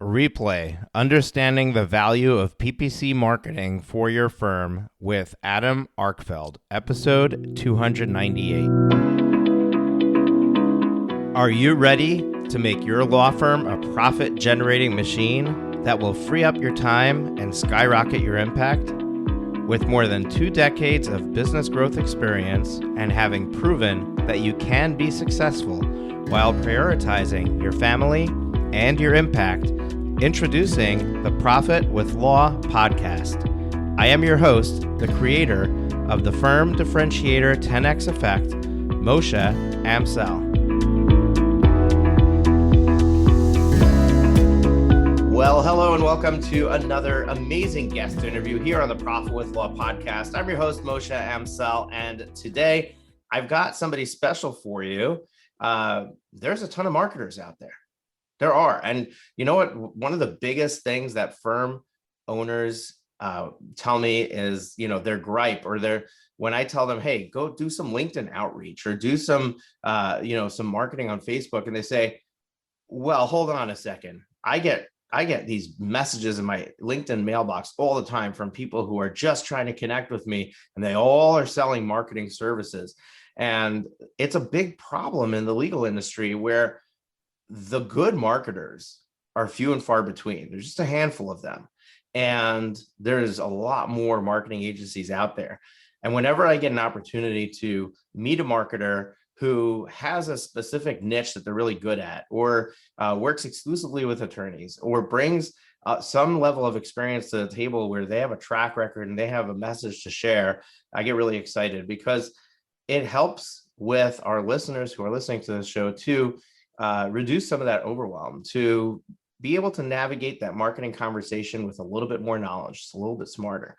Replay, Understanding the Value of PPC Marketing for Your Firm with Adam Arkfeld, episode 298. Are you ready to make your law firm a profit-generating machine that will free up your time and skyrocket your impact? With more than 2 decades of business growth experience and having proven that you can be successful while prioritizing your family and your impact, introducing the Profit with Law podcast. I am your host, the creator of the Firm Differentiator 10X Effect, Moshe Amsel. Well, hello and welcome to another amazing guest interview here on the Profit with Law podcast. I'm your host, Moshe Amsel, and today I've got somebody special for you. There's a ton of marketers out there. There are. And you know what? One of the biggest things that firm owners tell me is, their gripe or when I tell them, hey, go do some LinkedIn outreach or do some marketing on Facebook. And they say, well, hold on a second. I get these messages in my LinkedIn mailbox all the time from people who are just trying to connect with me, and they all are selling marketing services. And it's a big problem in the legal industry where the good marketers are few and far between. There's just a handful of them. And there's a lot more marketing agencies out there. And whenever I get an opportunity to meet a marketer who has a specific niche that they're really good at, or works exclusively with attorneys, or brings some level of experience to the table where they have a track record and they have a message to share, I get really excited because it helps with our listeners who are listening to this show to reduce some of that overwhelm, to be able to navigate that marketing conversation with a little bit more knowledge, just a little bit smarter.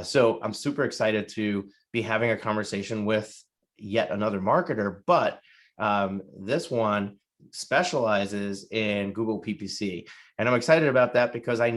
So I'm super excited to be having a conversation with yet another marketer, but this one specializes in Google PPC. And I'm excited about that because I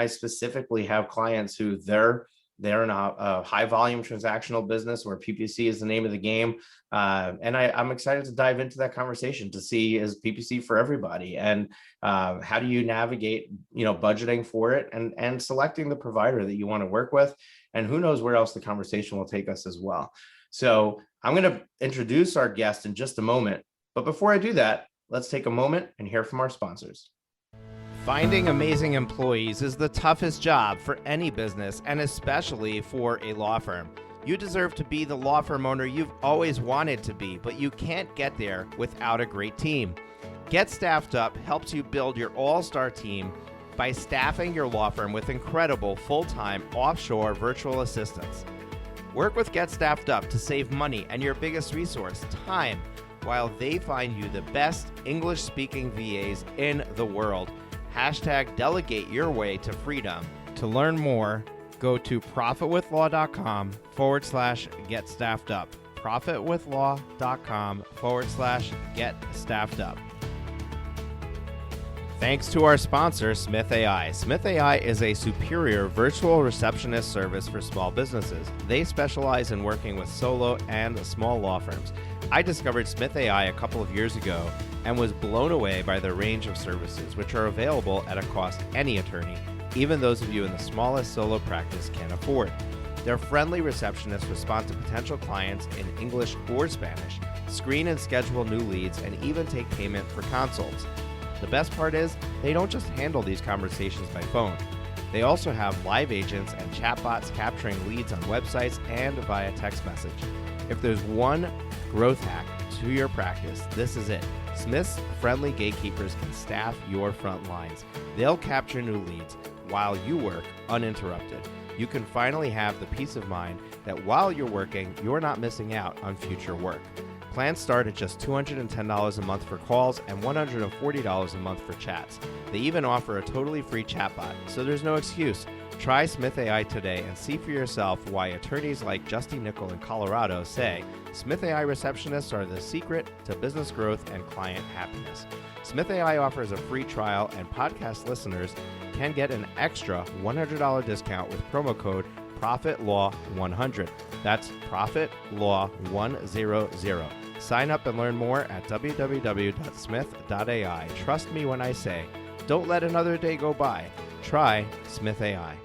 specifically have clients who they're in a high volume transactional business where PPC is the name of the game. And I'm excited to dive into that conversation to see, is PPC for everybody? And how do you navigate, budgeting for it and selecting the provider that you want to work with? And who knows where else the conversation will take us as well. So I'm going to introduce our guest in just a moment. But before I do that, let's take a moment and hear from our sponsors. Finding amazing employees is the toughest job for any business, and especially for a law firm. You deserve to be the law firm owner you've always wanted to be, but you can't get there without a great team. Get Staffed Up helps you build your all-star team by staffing your law firm with incredible full-time offshore virtual assistants. Work with Get Staffed Up to save money and your biggest resource, time, while they find you the best English-speaking VAs in the world. Hashtag delegate your way to freedom. To learn more, go to profitwithlaw.com/get staffed up. Profitwithlaw.com/get staffed up. Thanks to our sponsor, Smith AI. Smith AI is a superior virtual receptionist service for small businesses. They specialize in working with solo and small law firms. I discovered Smith AI a couple of years ago and was blown away by their range of services, which are available at a cost any attorney, even those of you in the smallest solo practice, can afford. Their friendly receptionists respond to potential clients in English or Spanish, screen and schedule new leads, and even take payment for consults. The best part is, they don't just handle these conversations by phone. They also have live agents and chatbots capturing leads on websites and via text message. If there's one growth hack to your practice, this is it. Smith's friendly gatekeepers can staff your front lines. They'll capture new leads while you work uninterrupted. You can finally have the peace of mind that while you're working, you're not missing out on future work. Plans start at just $210 a month for calls and $140 a month for chats. They even offer a totally free chatbot, so there's no excuse. Try Smith AI today and see for yourself why attorneys like Justy Nickel in Colorado say Smith AI receptionists are the secret to business growth and client happiness. Smith AI offers a free trial, and podcast listeners can get an extra $100 discount with promo code ProfitLaw100. That's ProfitLaw100. Sign up and learn more at www.smith.ai. Trust me when I say Don't let another day go by. Try Smith AI.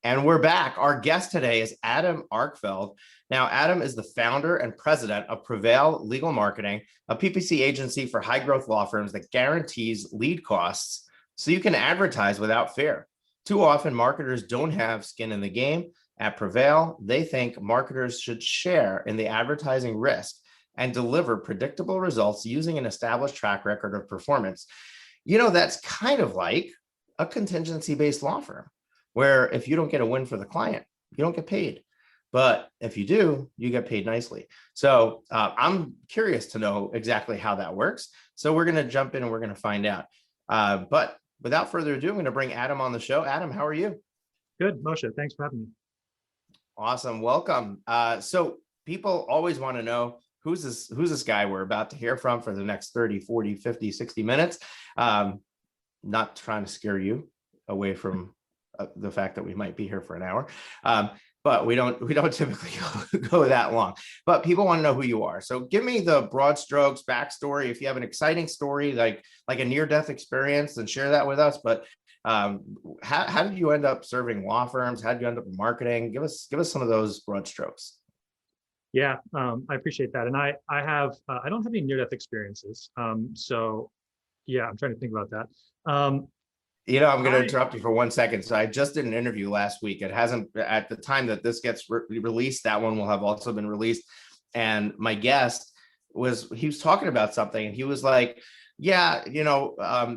And we're back. Our guest today is Adam Arkfeld. Now, Adam is the founder and president of Prevail Legal Marketing, a PPC agency for high-growth law firms that guarantees lead costs so you can advertise without fear. Too often, marketers don't have skin in the game. At Prevail, they think marketers should share in the advertising risk and deliver predictable results using an established track record of performance. You know, that's kind of like a contingency-based law firm, where if you don't get a win for the client, you don't get paid. But if you do, you get paid nicely. So I'm curious to know exactly how that works. So we're going to jump in and we're going to find out. But without further ado, I'm going to bring Adam on the show. Adam, how are you? Good, Moshe. Thanks for having me. Awesome. Welcome. So people always want to know who's this guy we're about to hear from for the next 30, 40, 50, 60 minutes. Not trying to scare you away from the fact that we might be here for an hour. But we don't typically go that long. But people want to know who you are. So give me the broad strokes, backstory. If you have an exciting story, like a near-death experience, then share that with us. But how did you end up serving law firms? How did you end up in marketing? Give us some of those broad strokes. Yeah, I appreciate that. And I don't have any near-death experiences. So yeah, I'm trying to think about that. You know, I'm going to interrupt you for 1 second. So I just did an interview last week. It hasn't, at the time that this gets released, that one will have also been released. And my guest he was talking about something and he was like, yeah, you know,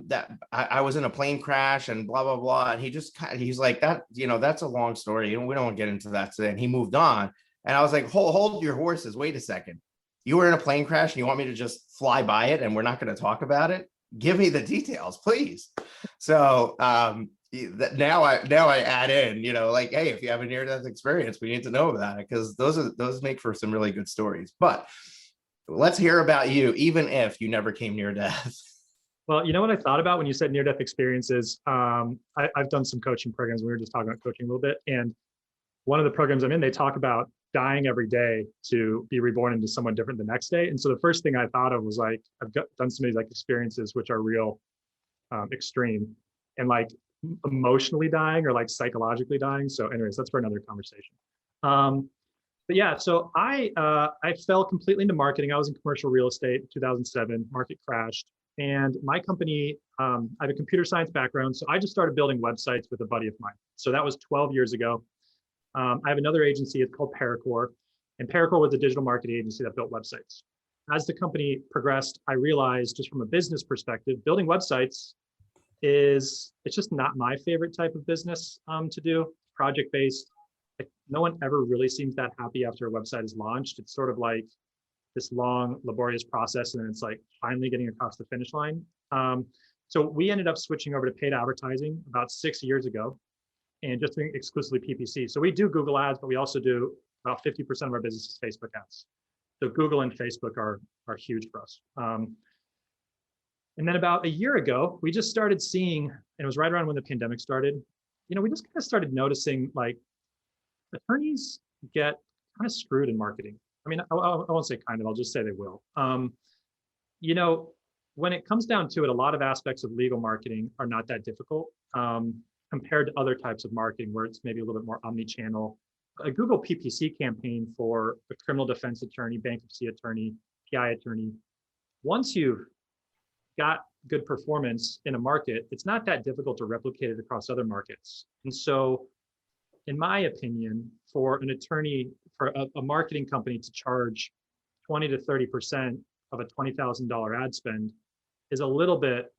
that I was in a plane crash and blah, blah, blah. And he's like that, you know, that's a long story. And we don't want to get into that today. And he moved on. And I was like, hold your horses. Wait a second. You were in a plane crash and you want me to just fly by it and we're not going to talk about it? Give me the details, please. So now I add in, you know, like, hey, if you have a near-death experience, we need to know about it because those make for some really good stories. But let's hear about you, even if you never came near death. Well, you know what I thought about when you said near-death experiences? I've done some coaching programs. We were just talking about coaching a little bit. And one of the programs I'm in, they talk about dying every day to be reborn into someone different the next day. And so the first thing I thought of was like, done some of these like experiences, which are real extreme and like emotionally dying or like psychologically dying. So anyways, that's for another conversation. But yeah, so I fell completely into marketing. I was in commercial real estate in 2007, market crashed. And my company, I have a computer science background. So I just started building websites with a buddy of mine. So that was 12 years ago. I have another agency, it's called Paracore. And Paracore was a digital marketing agency that built websites. As the company progressed, I realized just from a business perspective, building websites it's just not my favorite type of business to do, project-based. Like, no one ever really seems that happy after a website is launched. It's sort of like this long, laborious process, and then it's like finally getting across the finish line. So we ended up switching over to paid advertising about 6 years ago and just doing exclusively PPC. So we do Google ads, but we also do about 50% of our business is Facebook ads. So Google and Facebook are huge for us. And then about a year ago, we just started seeing, and it was right around when the pandemic started, you know, we just kind of started noticing like attorneys get kind of screwed in marketing. I mean, I won't say kind of, I'll just say they will. You know, when it comes down to it, a lot of aspects of legal marketing are not that difficult compared to other types of marketing where it's maybe a little bit more omni-channel. A Google PPC campaign for a criminal defense attorney, bankruptcy attorney, PI attorney, once you've got good performance in a market, it's not that difficult to replicate it across other markets. And so, in my opinion, for an attorney, for a marketing company to charge 20 to 30% of a $20,000 ad spend is a little bit,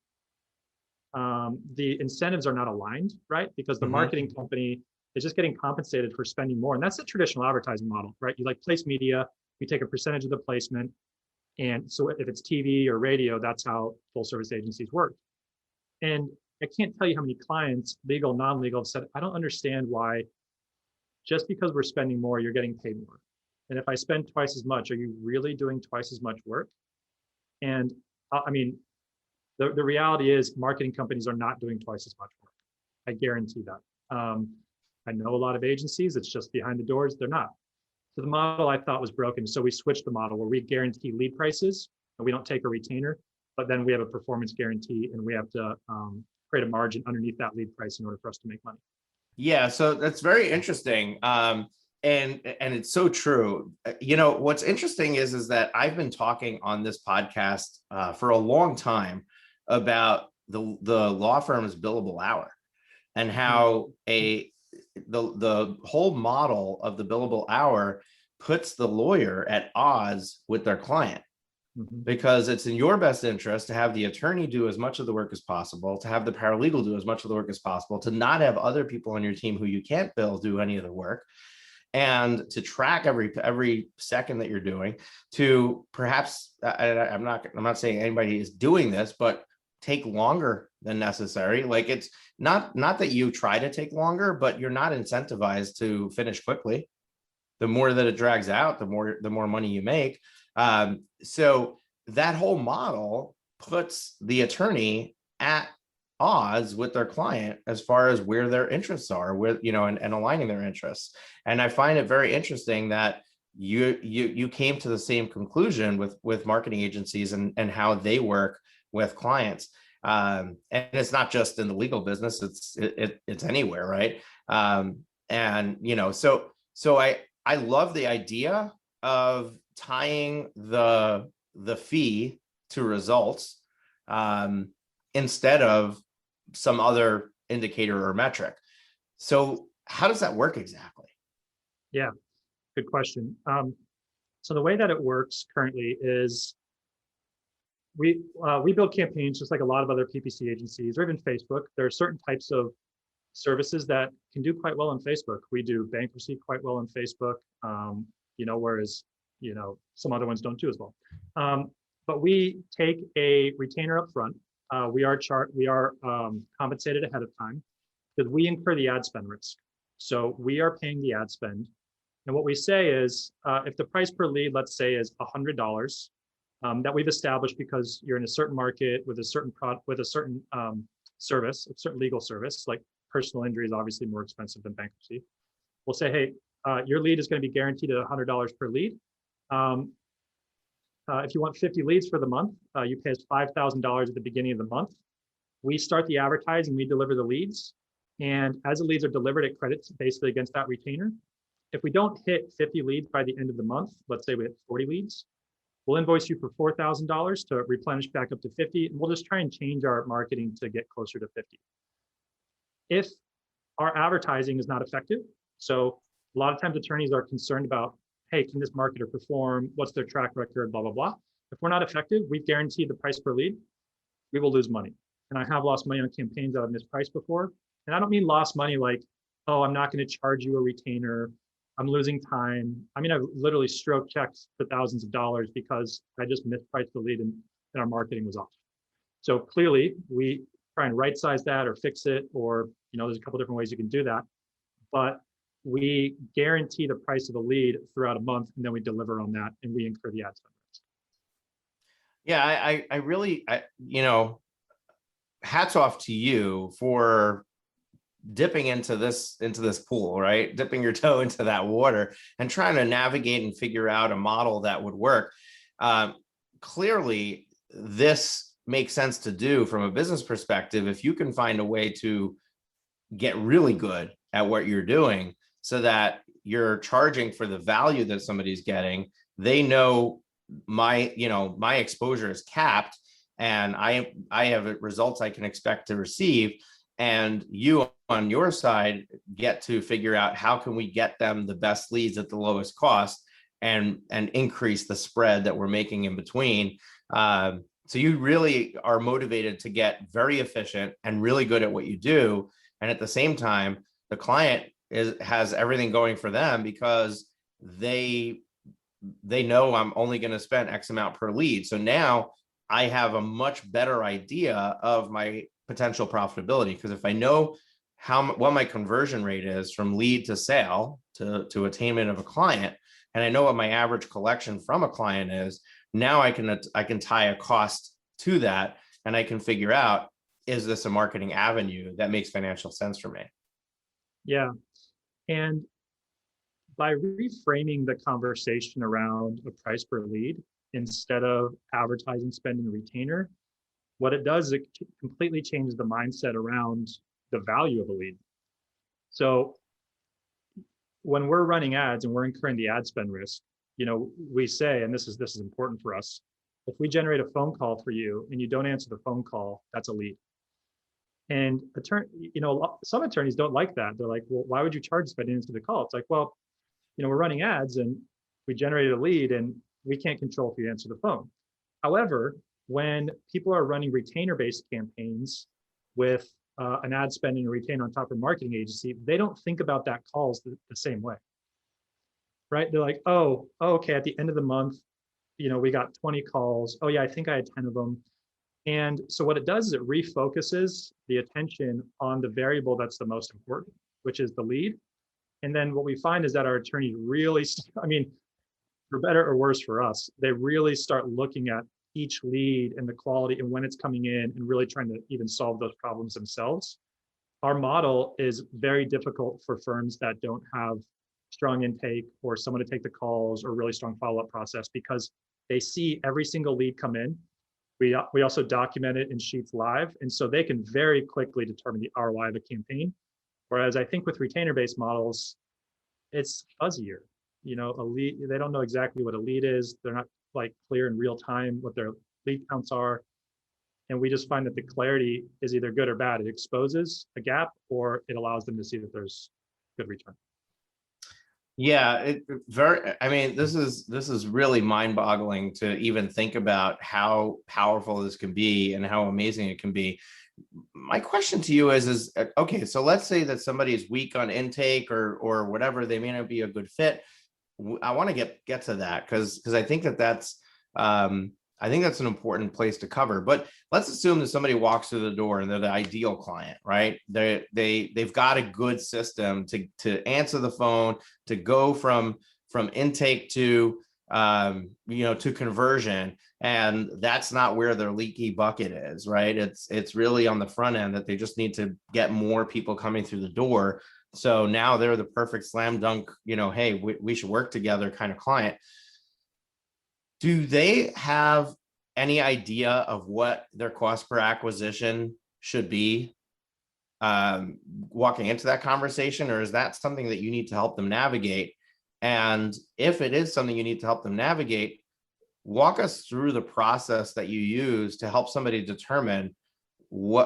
the incentives are not aligned, right? Because the marketing company is just getting compensated for spending more. And that's the traditional advertising model, right? You like place media, you take a percentage of the placement. And so if it's TV or radio, that's how full service agencies work. And I can't tell you how many clients, legal, non-legal, have said, I don't understand why just because we're spending more, you're getting paid more. And if I spend twice as much, are you really doing twice as much work? And I mean, the reality is marketing companies are not doing twice as much work. I guarantee that. I know a lot of agencies, it's just behind the doors, they're not. So the model I thought was broken. So we switched the model where we guarantee lead prices and we don't take a retainer. but then we have a performance guarantee and we have to create a margin underneath that lead price in order for us to make money. Yeah, so that's very interesting. And it's so true. What's interesting is that I've been talking on this podcast for a long time about the law firm's billable hour and how the whole model of the billable hour puts the lawyer at odds with their client. Because it's in your best interest to have the attorney do as much of the work as possible, to have the paralegal do as much of the work as possible, to not have other people on your team who you can't bill do any of the work, and to track every second that you're doing, to perhaps, I'm not saying anybody is doing this, but take longer than necessary. Like, it's not that you try to take longer, but you're not incentivized to finish quickly. The more that it drags out, the more money you make. So that whole model puts the attorney at odds with their client as far as where their interests are, and aligning their interests. And I find it very interesting that you came to the same conclusion with marketing agencies and how they work with clients. And it's not just in the legal business; it's anywhere, right? So I love the idea of tying the fee to results instead of some other indicator or metric. So how does that work exactly? Yeah, good question. So the way that it works currently is we build campaigns just like a lot of other PPC agencies or even Facebook. There are certain types of services that can do quite well on Facebook. We do bankruptcy quite well on Facebook, whereas some other ones don't do as well. But we take a retainer up front. We are compensated ahead of time because we incur the ad spend risk. So we are paying the ad spend. And what we say is, if the price per lead, let's say, is $100, that we've established because you're in a certain market with a certain service, a certain legal service, like personal injury is obviously more expensive than bankruptcy. We'll say, hey, your lead is going to be guaranteed at $100 per lead. If you want 50 leads for the month, you pay us $5,000 at the beginning of the month. We start the advertising, we deliver the leads. And as the leads are delivered, it credits basically against that retainer. If we don't hit 50 leads by the end of the month, let's say we hit 40 leads, we'll invoice you for $4,000 to replenish back up to 50. And we'll just try and change our marketing to get closer to 50. If our advertising is not effective, so a lot of times attorneys are concerned about, hey, can this marketer perform? What's their track record? Blah, blah, blah. If we're not effective, we've guaranteed the price per lead, we will lose money. And I have lost money on campaigns that I've mispriced before. And I don't mean lost money like, oh, I'm not going to charge you a retainer. I'm losing time. I mean, I've literally stroked checks for thousands of dollars because I just mispriced the lead and our marketing was off. So clearly we try and right size that or fix it, or, there's a couple different ways you can do that. But we guarantee the price of the lead throughout a month, and then we deliver on that and we incur the ad spend. Yeah, I really, hats off to you for dipping into this pool, right? Dipping your toe into that water and trying to navigate and figure out a model that would work. Clearly, this makes sense to do from a business perspective if you can find a way to get really good at what you're doing so that you're charging for the value that somebody's getting. They know my exposure is capped and I have results I can expect to receive. And you on your side get to figure out how can we get them the best leads at the lowest cost and increase the spread that we're making in between. So you really are motivated to get very efficient and really good at what you do. And at the same time, the client has everything going for them because they know I'm only going to spend X amount per lead. So now I have a much better idea of my potential profitability, because if I know what my conversion rate is from lead to sale to attainment of a client, and I know what my average collection from a client is, now I can tie a cost to that, and I can figure out, is this a marketing avenue that makes financial sense for me? Yeah. And by reframing the conversation around a price per lead instead of advertising spend and retainer, What it does is it completely changes the mindset around the value of a lead. So when we're running ads and we're incurring the ad spend risk, we say, and this is important for us, if we generate a phone call for you and you don't answer the phone call, that's a lead. And some attorneys don't like that. They're like, well, why would you charge us if I didn't answer the call? It's like, well, we're running ads and we generated a lead and we can't control if you answer the phone. However, when people are running retainer-based campaigns with an ad spend and a retainer on top of a marketing agency, they don't think about that calls the same way, right? They're like, oh, okay, at the end of the month, we got 20 calls. Oh yeah, I think I had 10 of them. And so what it does is it refocuses the attention on the variable that's the most important, which is the lead. And then what we find is that our attorneys really, for better or worse for us, they really start looking at each lead and the quality and when it's coming in and really trying to even solve those problems themselves. Our model is very difficult for firms that don't have strong intake or someone to take the calls or really strong follow-up process, because they see every single lead come in. We also document it in Sheets Live, and so they can very quickly determine the ROI of a campaign. Whereas I think with retainer-based models, it's fuzzier. A lead, they don't know exactly what a lead is. They're not like clear in real time what their lead counts are. And we just find that the clarity is either good or bad. It exposes a gap or it allows them to see that there's good return. Yeah, this is really mind-boggling to even think about how powerful this can be and how amazing it can be. My question to you is okay, so let's say that somebody is weak on intake or whatever, they may not be a good fit. I want to get to that because I think that's an important place to cover. But let's assume that somebody walks through the door and they're the ideal client, right? They've got a good system to answer the phone, to go from intake to to conversion, and that's not where their leaky bucket is, right? It's really on the front end that they just need to get more people coming through the door. So now they're the perfect slam dunk, hey, we should work together kind of client. Do they have any idea of what their cost per acquisition should be walking into that conversation, or is that something that you need to help them navigate? And if it is something you need to help them navigate, walk us through the process that you use to help somebody determine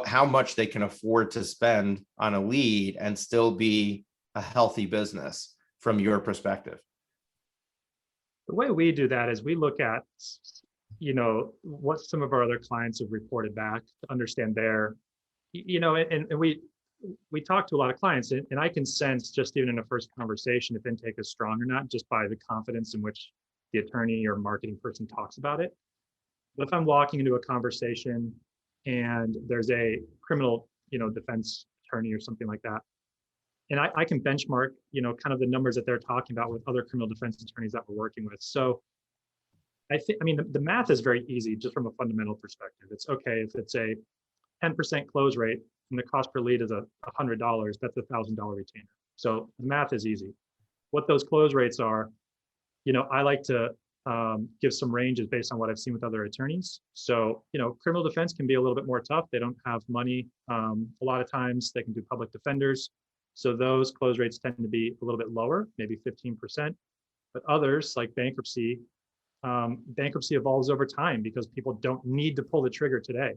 how much they can afford to spend on a lead and still be a healthy business from your perspective. The way we do that is we look at, what some of our other clients have reported back to understand their, and we talk to a lot of clients, and I can sense just even in a first conversation if intake is strong or not, just by the confidence in which the attorney or marketing person talks about it. But if I'm walking into a conversation and there's a criminal, defense attorney or something like that, and I can benchmark, kind of the numbers that they're talking about with other criminal defense attorneys that we're working with. So the math is very easy just from a fundamental perspective. It's okay if it's a 10% close rate and the cost per lead is $100, that's a $1,000 retainer. So the math is easy. What those close rates are, I like to give some ranges based on what I've seen with other attorneys. So, criminal defense can be a little bit more tough. They don't have money. A lot of times they can do public defenders. So those close rates tend to be a little bit lower, maybe 15%. But others like bankruptcy evolves over time because people don't need to pull the trigger today.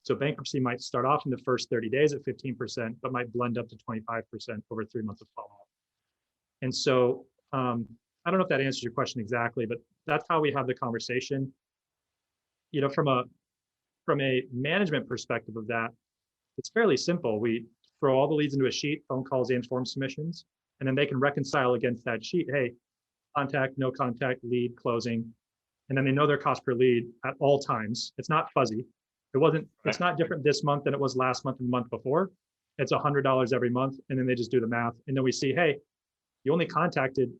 So bankruptcy might start off in the first 30 days at 15%, but might blend up to 25% over 3 months of follow-up. And so I don't know if that answers your question exactly, but that's how we have the conversation. From a management perspective of that, it's fairly simple. We throw all the leads into a sheet, phone calls and form submissions, and then they can reconcile against that sheet. Hey, contact, no contact, lead, closing. And then they know their cost per lead at all times. It's not fuzzy. It's not different this month than it was last month and the month before. It's $100 every month. And then they just do the math. And then we see, hey, you only contacted,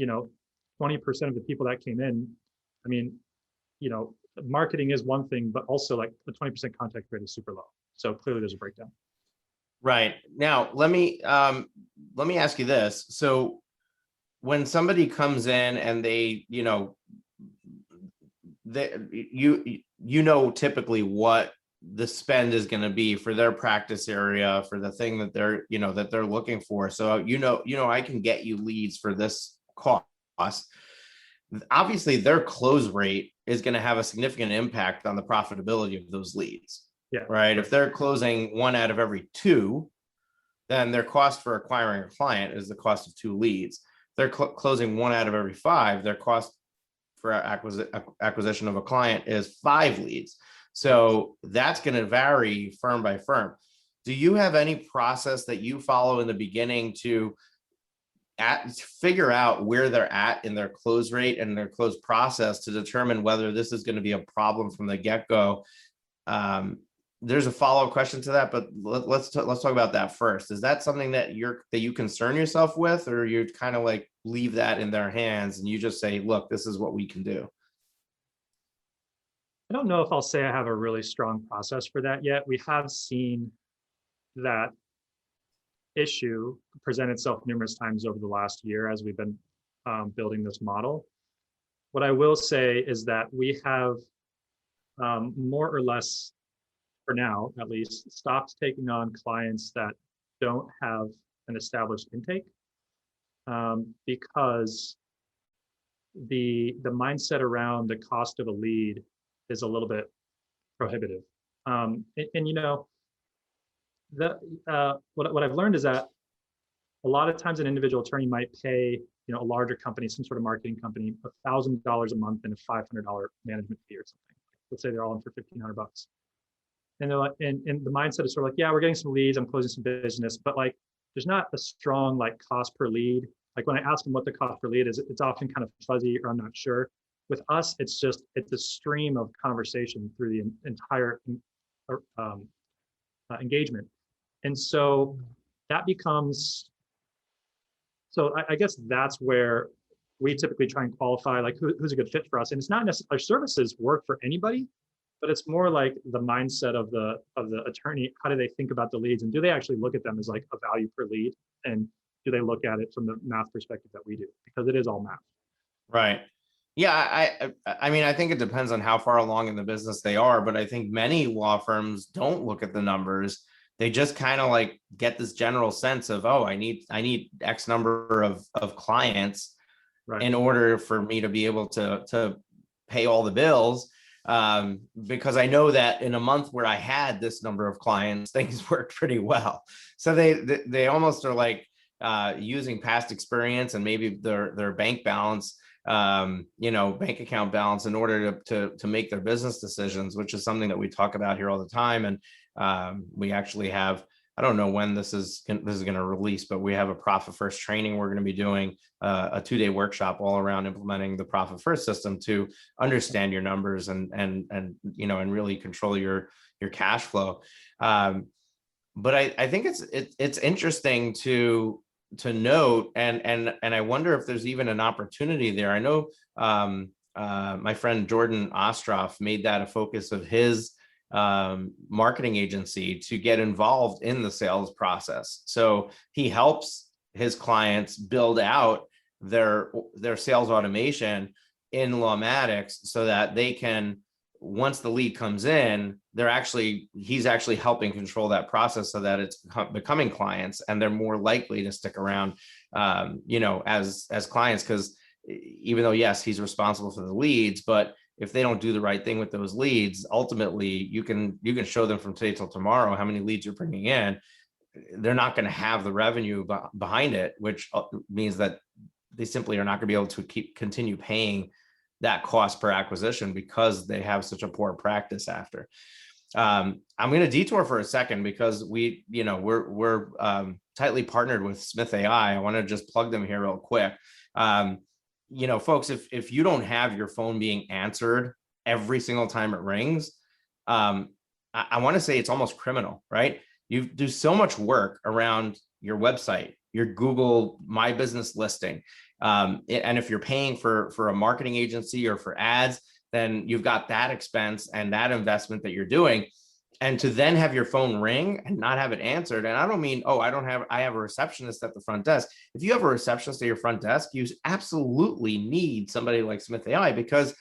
20% of the people that came in. Marketing is one thing, but also like the 20% contact rate is super low. So clearly there's a breakdown. Right. Now, let me ask you this. So when somebody comes in and they, typically what the spend is going to be for their practice area, for the thing that they're, that they're looking for. So, I can get you leads for this cost. Obviously, their close rate is going to have a significant impact on the profitability of those leads. Yeah. Right. If they're closing 1 out of every 2, then their cost for acquiring a client is the cost of 2 leads. If they're closing 1 out of every 5, their cost for acquisition of a client is 5 leads. So that's going to vary firm by firm. Do you have any process that you follow in the beginning to figure out where they're at in their close rate and their close process to determine whether this is going to be a problem from the get-go? There's a follow-up question to that, but let's talk about that first. Is that something that you concern yourself with, or you kind of like leave that in their hands and you just say, look, this is what we can do? I don't know if I'll say I have a really strong process for that yet. We have seen that issue present itself numerous times over the last year as we've been building this model. What I will say is that we have more or less, for now at least, stopped taking on clients that don't have an established intake, because the mindset around the cost of a lead is a little bit prohibitive. What I've learned is that a lot of times an individual attorney might pay a larger company, some sort of marketing company, $1,000 a month and a $500 management fee or something. Let's say they're all in for $1,500. And they're like, and the mindset is sort of like, yeah, we're getting some leads, I'm closing some business, but like, there's not a strong like cost per lead. Like when I ask them what the cost per lead is, it's often kind of fuzzy or I'm not sure. With us, it's a stream of conversation through the entire engagement. And so that becomes, I guess that's where we typically try and qualify like who's a good fit for us. And it's not necessarily our services work for anybody, but it's more like the mindset of the attorney. How do they think about the leads, and do they actually look at them as like a value per lead, and do they look at it from the math perspective that we do, because it is all math. Right. Yeah, I mean, I think it depends on how far along in the business they are, but I think many law firms don't look at the numbers. They just kind of like get this general sense of, oh, I need X number of clients, right, in order for me to be able to pay all the bills. Because I know that in a month where I had this number of clients, things worked pretty well. So they almost are like using past experience and maybe their bank balance, bank account balance in order to make their business decisions, which is something that we talk about here all the time. And we actually have, I don't know when this is going to release, but we have a Profit First training. We're going to be doing a 2-day workshop all around implementing the Profit First system to understand your numbers and really control your cash flow. But I think it's interesting to note, and I wonder if there's even an opportunity there. I know my friend Jordan Ostroff made that a focus of his marketing agency to get involved in the sales process. So he helps his clients build out their sales automation in Lawmatics so that they can, once the lead comes in, he's actually helping control that process so that it's becoming clients and they're more likely to stick around, as clients. Because even though, yes, he's responsible for the leads, but if they don't do the right thing with those leads, ultimately you can show them from today till tomorrow how many leads you're bringing in. They're not going to have the revenue behind it, which means that they simply are not going to be able to continue paying that cost per acquisition because they have such a poor practice after. I'm going to detour for a second because we're tightly partnered with Smith AI. I want to just plug them here real quick. Folks, if you don't have your phone being answered every single time it rings, I want to say it's almost criminal, right? You do so much work around your website, your Google My Business listing. And if you're paying for a marketing agency or for ads, then you've got that expense and that investment that you're doing. And to then have your phone ring and not have it answered. And I don't mean, I have a receptionist at the front desk. If you have a receptionist at your front desk, you absolutely need somebody like Smith AI, because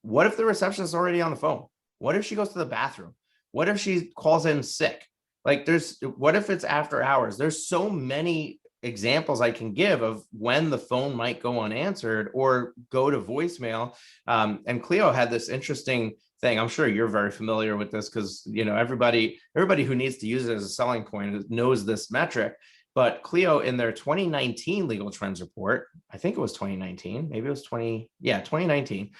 what if the receptionist is already on the phone? What if she goes to the bathroom? What if she calls in sick? Like what if it's after hours? There's so many examples I can give of when the phone might go unanswered or go to voicemail. And Cleo had this interesting thing. I'm sure you're very familiar with this because everybody who needs to use it as a selling point knows this metric. But Cleo, in their 2019 legal trends report, I think it was 2019, maybe it was 2019.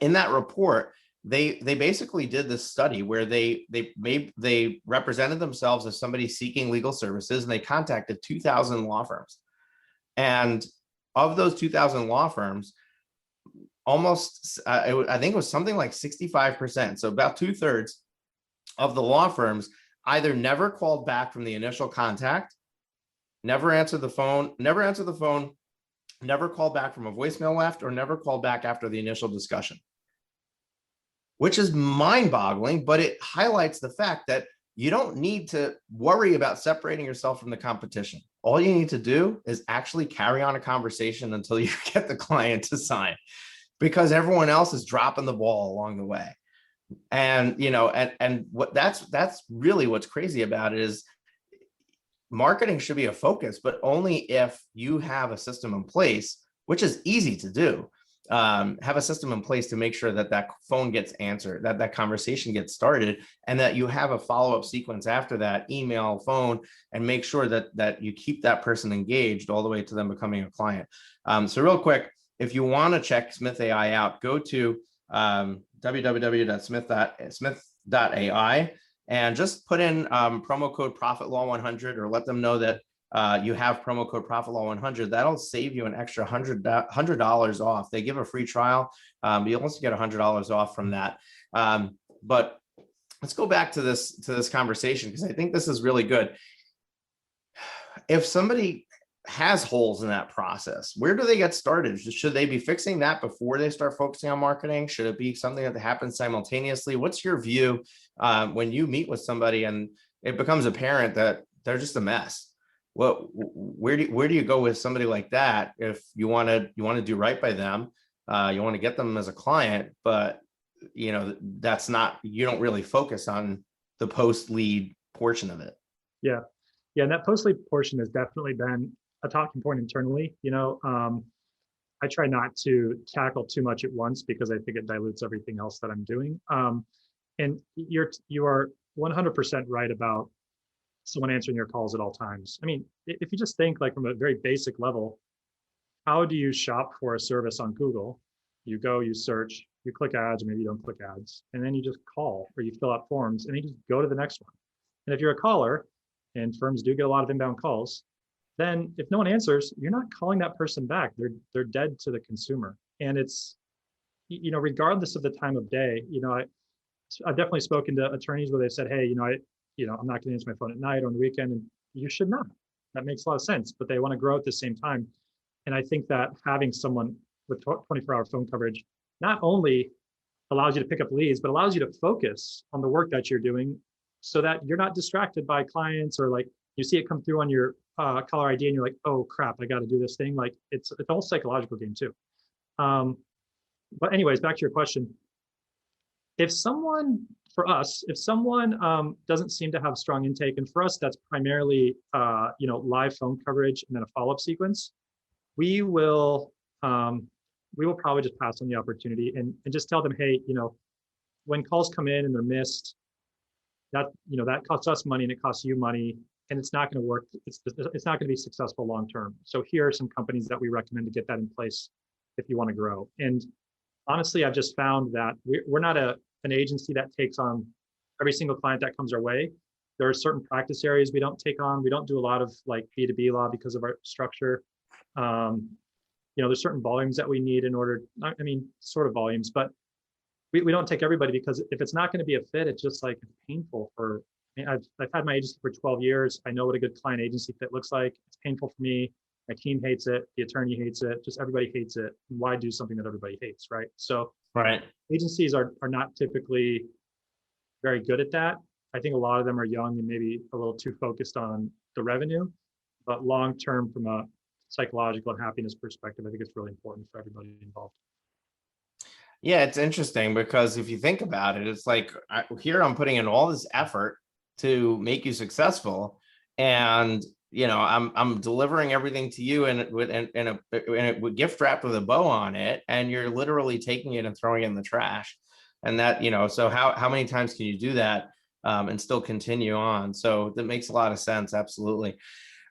In that report, they basically did this study where they represented themselves as somebody seeking legal services, and they contacted 2,000 law firms. And of those 2,000 law firms, almost I think it was something like 65%, so about 2/3 of the law firms either never called back from the initial contact, never answered the phone, never called back from a voicemail left, or never called back after the initial discussion. Which is mind-boggling, but it highlights the fact that you don't need to worry about separating yourself from the competition. All you need to do is actually carry on a conversation until you get the client to sign, because everyone else is dropping the ball along the way. And what that's really what's crazy about it is marketing should be a focus, but only if you have a system in place, which is easy to do. Have a system in place to make sure that phone gets answered, that conversation gets started, and that you have a follow-up sequence after that, email, phone, and make sure that you keep that person engaged all the way to them becoming a client. So real quick, if you want to check Smith AI out, go to www.smith.ai and just put in promo code ProfitLaw100, or let them know that you have promo code ProfitLaw100. That'll save you an extra $100 off. They give a free trial. You'll also get $100 off from that. But let's go back to this conversation, because I think this is really good. If somebody has holes in that process, where do they get started? Should they be fixing that before they start focusing on marketing? Should it be something that happens simultaneously? What's your view when you meet with somebody and it becomes apparent that they're just a mess? Where do you go with somebody like that if you want to do right by them, you want to get them as a client, but that's not, you don't really focus on the post lead portion of it? Yeah, and that post lead portion has definitely been a talking point internally. I try not to tackle too much at once because I think it dilutes everything else that I'm doing. And you are 100% right about someone answering your calls at all times. I mean, if you just think like from a very basic level, how do you shop for a service on Google? You go, you search, you click ads, or maybe you don't click ads, and then you just call or you fill out forms and then you just go to the next one. And if you're a caller, and firms do get a lot of inbound calls, then if no one answers, you're not calling that person back. They're dead to the consumer. And it's, regardless of the time of day, I've definitely spoken to attorneys where they said, hey, I'm not going to answer my phone at night or on the weekend, and you should not. That makes a lot of sense, but they want to grow at the same time. And I think that having someone with 24-hour phone coverage not only allows you to pick up leads, but allows you to focus on the work that you're doing so that you're not distracted by clients, or like you see it come through on your caller ID and you're like, oh crap, I got to do this thing. Like it's all psychological game too. But anyways, back to your question. If someone doesn't seem to have strong intake, and for us, that's primarily, live phone coverage and then a follow-up sequence, we will probably just pass on the opportunity and just tell them, hey, when calls come in and they're missed, that costs us money and it costs you money, and it's not going to work. It's not going to be successful long term. So here are some companies that we recommend to get that in place if you want to grow. And honestly, I've just found that we're not an agency that takes on every single client that comes our way. There are certain practice areas we don't take on. We don't do a lot of like B2B law because of our structure. There's certain volumes that we need in order, sort of volumes, but we don't take everybody, because if it's not going to be a fit, it's just like painful for, I've had my agency for 12 years. I know what a good client agency fit looks like. It's painful for me. My team hates it. The attorney hates it. Just everybody hates it. Why do something that everybody hates, right? So right. Agencies are not typically very good at that. I think a lot of them are young and maybe a little too focused on the revenue, but long-term from a psychological and happiness perspective, I think it's really important for everybody involved. Yeah, it's interesting because if you think about it, it's like here I'm putting in all this effort to make you successful, and I'm delivering everything to you and a gift wrapped with a bow on it, and you're literally taking it and throwing it in the trash. And that, so how many times can you do that and still continue on? So that makes a lot of sense. Absolutely.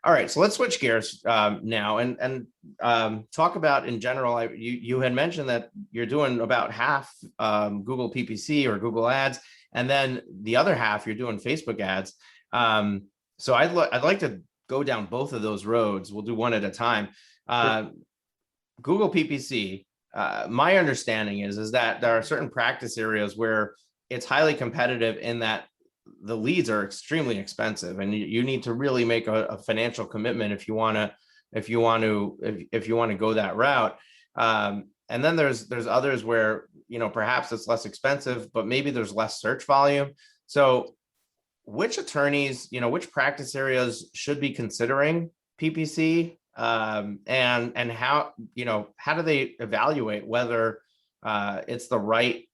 All right, so let's switch gears now and talk about in general. You had mentioned that you're doing about half Google PPC or Google Ads, and then the other half you're doing Facebook ads. So I'd like to go down both of those roads. We'll do one at a time. Sure. Google PPC. My understanding is that there are certain practice areas where it's highly competitive in that the leads are extremely expensive, and you need to really make a financial commitment if you want to go that route. And then there's others where perhaps it's less expensive, but maybe there's less search volume. So which attorneys, which practice areas should be considering PPC, and how do they evaluate whether it's the right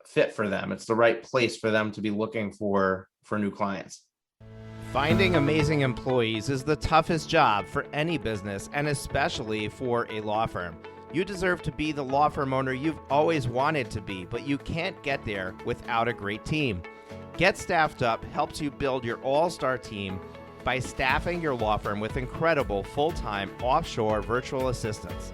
fit for them, it's the right place for them to be looking for new clients? Finding amazing employees is the toughest job for any business, and especially for a law firm. You deserve to be the law firm owner you've always wanted to be, but you can't get there without a great team. Get Staffed Up helps you build your all-star team by staffing your law firm with incredible full-time offshore virtual assistants.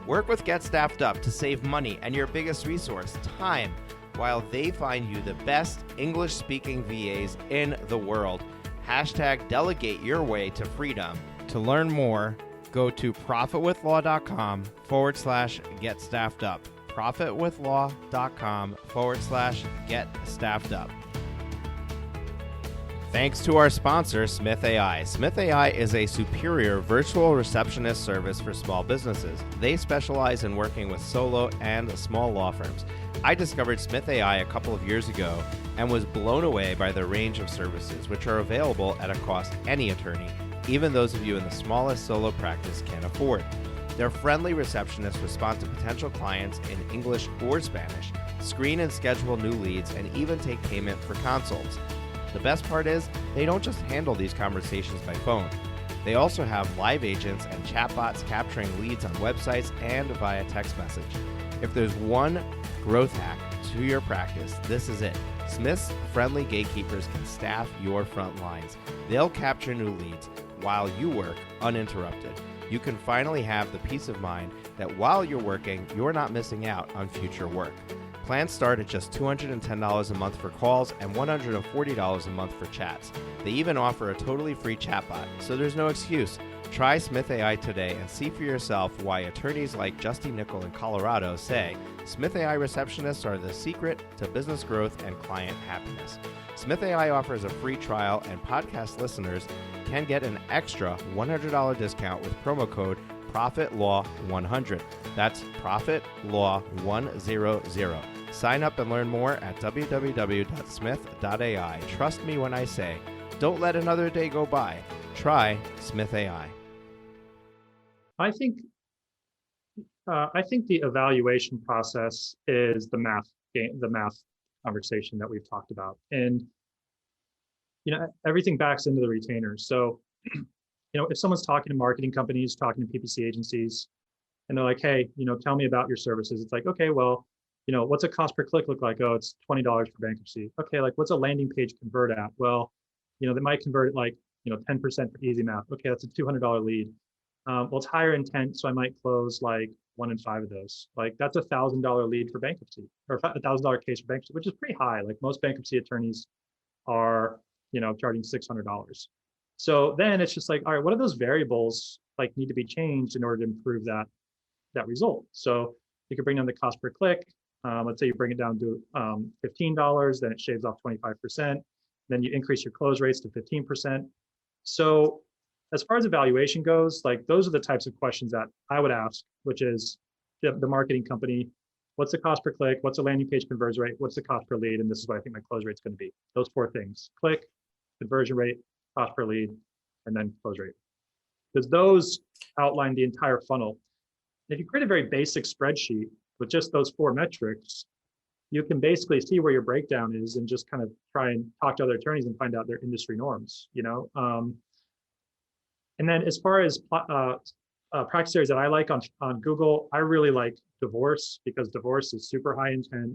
Work with Get Staffed Up to save money and your biggest resource, time, while they find you the best English-speaking VAs in the world. Hashtag delegate your way to freedom. To learn more, go to profitwithlaw.com/get staffed up. profitwithlaw.com/get staffed up. Thanks to our sponsor, Smith AI. Smith AI is a superior virtual receptionist service for small businesses. They specialize in working with solo and small law firms. I discovered Smith AI a couple of years ago and was blown away by the range of services, which are available at a cost any attorney, even those of you in the smallest solo practice, can afford. Their friendly receptionists respond to potential clients in English or Spanish, screen and schedule new leads, and even take payment for consults. The best part is, they don't just handle these conversations by phone. They also have live agents and chatbots capturing leads on websites and via text message. If there's one growth hack to your practice, this is it. Smith's friendly gatekeepers can staff your front lines. They'll capture new leads while you work uninterrupted. You can finally have the peace of mind that while you're working, you're not missing out on future work. Plans start at just $210 a month for calls and $140 a month for chats. They even offer a totally free chatbot, so there's no excuse. Try Smith AI today and see for yourself why attorneys like Justy Nickel in Colorado say Smith AI receptionists are the secret to business growth and client happiness. Smith AI offers a free trial, and podcast listeners can get an extra $100 discount with promo code ProfitLaw100. That's ProfitLaw100. Sign up and learn more at www.smith.ai. Trust me when I say, don't let another day go by. Try Smith AI. I think the evaluation process is the math conversation that we've talked about, and everything backs into the retainers. So, if someone's talking to marketing companies, talking to PPC agencies, and they're like, "Hey, tell me about your services," it's like, okay, well, what's a cost per click look like? Oh, it's $20 for bankruptcy. Okay, like what's a landing page convert at? Well, they might convert at like 10% for easy math. Okay, that's a $200 lead. Well, it's higher intent, so I might close like 1 in 5 of those. Like that's $1,000 lead for bankruptcy, or $1,000 case for bankruptcy, which is pretty high. Like most bankruptcy attorneys are, charging $600. So then it's just like, all right, what are those variables like need to be changed in order to improve that result? So you could bring down the cost per click. Let's say you bring it down to $15, then it shaves off 25%. Then you increase your close rates to 15%. So as far as evaluation goes, like those are the types of questions that I would ask, which is the marketing company, what's the cost per click? What's the landing page conversion rate? What's the cost per lead? And this is what I think my close rate is going to be. Those 4 things: click, conversion rate, cost per lead, and then close rate. Because those outline the entire funnel. If you create a very basic spreadsheet, with just those 4 metrics, you can basically see where your breakdown is and just kind of try and talk to other attorneys and find out their industry norms, and then as far as practice areas that I like on Google, I really like divorce, because divorce is super high intent.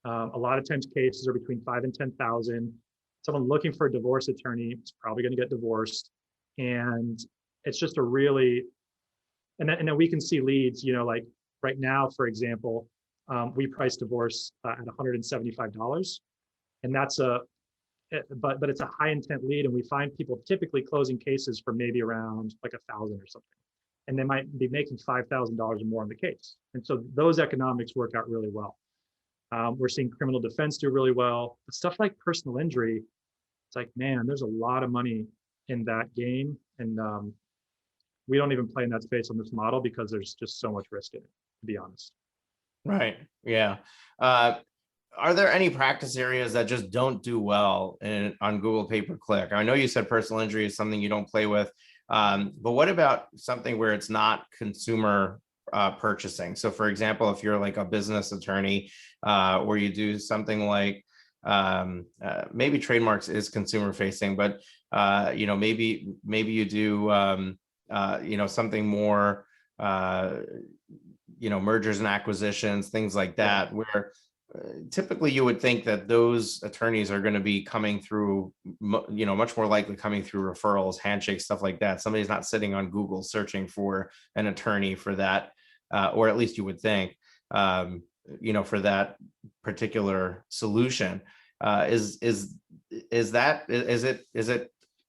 A lot of times cases are between 5 and 10,000. Someone looking for a divorce attorney is probably going to get divorced. And it's just a really, and then we can see leads, like right now, for example, we price divorce at $175. And that's but it's a high intent lead. And we find people typically closing cases for maybe around like 1,000 or something. And they might be making $5,000 or more on the case. And so those economics work out really well. We're seeing criminal defense do really well. But stuff like personal injury, it's like, man, there's a lot of money in that game. And we don't even play in that space on this model because there's just so much risk in it, to be honest. Right. Yeah. Are there any practice areas that just don't do well on Google pay-per-click? I know you said personal injury is something you don't play with, but what about something where it's not consumer purchasing? So for example, if you're like a business attorney, or you do something like maybe trademarks is consumer facing, but maybe you do something more mergers and acquisitions, things like that, where typically you would think that those attorneys are going to be coming through, much more likely coming through referrals, handshakes, stuff like that. Somebody's not sitting on Google searching for an attorney for that, or at least you would think, for that particular solution. Is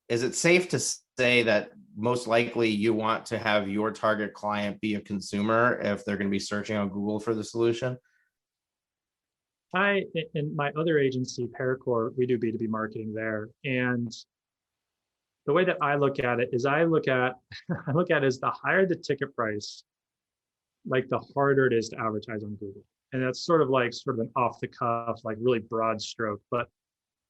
it safe to say that most likely you want to have your target client be a consumer if they're going to be searching on Google for the solution? In my other agency, Paracore, we do B2B marketing there. And the way that I look at it is I look at it as the higher the ticket price, like the harder it is to advertise on Google. And that's sort of an off the cuff, like really broad stroke. But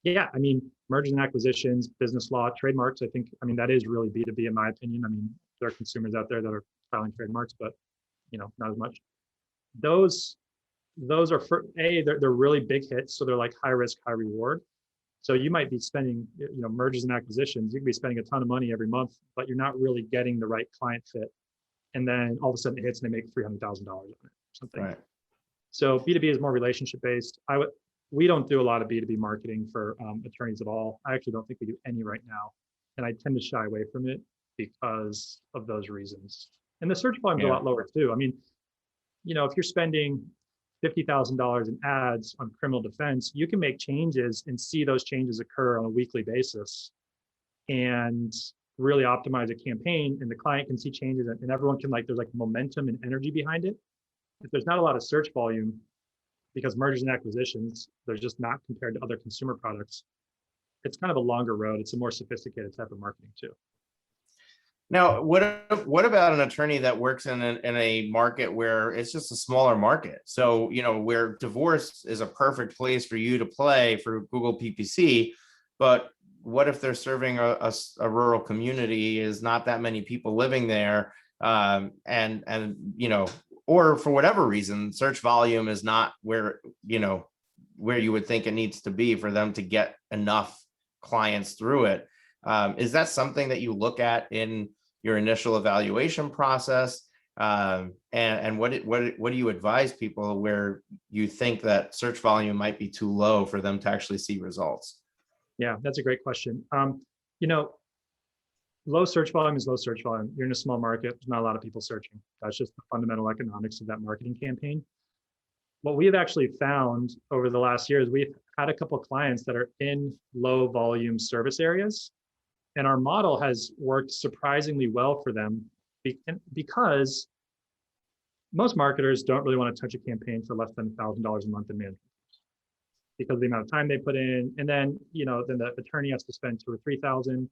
yeah, I mean, mergers and acquisitions, business law, trademarks, that is really B2B in my opinion. I mean, there are consumers out there that are filing trademarks, but not as much. Those are they're really big hits. So they're like high risk, high reward. So you might be spending, mergers and acquisitions, you could be spending a ton of money every month, but you're not really getting the right client fit. And then all of a sudden it hits and they make $300,000 on it or something. Right. So B2B is more relationship based. We don't do a lot of B2B marketing for attorneys at all. I actually don't think we do any right now. And I tend to shy away from it because of those reasons. And the search volume is a lot lower too. I mean, if you're spending $50,000 in ads on criminal defense, you can make changes and see those changes occur on a weekly basis and really optimize a campaign, and the client can see changes and everyone can there's momentum and energy behind it. If there's not a lot of search volume, because mergers and acquisitions, they're just not compared to other consumer products, it's kind of a longer road. It's a more sophisticated type of marketing too. Now, what about an attorney that works in a market where it's just a smaller market? So, where divorce is a perfect place for you to play for Google PPC, but what if they're serving a rural community, is not that many people living there, or for whatever reason, search volume is not where you would think it needs to be for them to get enough clients through it. Is that something that you look at in your initial evaluation process? And what do you advise people where you think that search volume might be too low for them to actually see results? Yeah, that's a great question. Low search volume is low search volume. You're in a small market, there's not a lot of people searching. That's just the fundamental economics of that marketing campaign. What we've actually found over the last year is we've had a couple of clients that are in low volume service areas. And our model has worked surprisingly well for them because most marketers don't really want to touch a campaign for less than $1,000 a month in management because of the amount of time they put in. And then, then the attorney has to spend $2,000 or $3,000.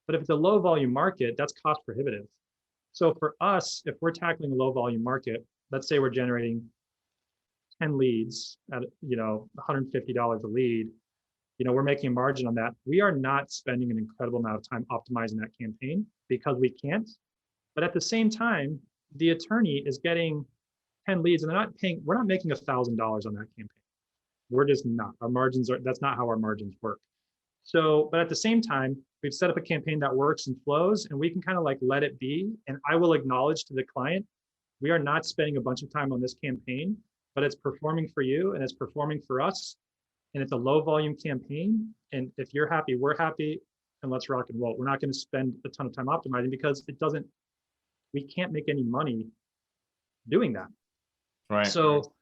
But if it's a low volume market, that's cost prohibitive. So for us, if we're tackling a low volume market, let's say we're generating 10 leads at $150 a lead, we're making a margin on that. We are not spending an incredible amount of time optimizing that campaign because we can't. But at the same time, the attorney is getting 10 leads and we're not making $1,000 on that campaign. We're just not. That's not how our margins work. So, but at the same time, we've set up a campaign that works and flows, and we can kind of like let it be. And I will acknowledge to the client, we are not spending a bunch of time on this campaign, but it's performing for you and it's performing for us. And it's a low volume campaign. And if you're happy, we're happy, and let's rock and roll. We're not going to spend a ton of time optimizing because we can't make any money doing that. Right. So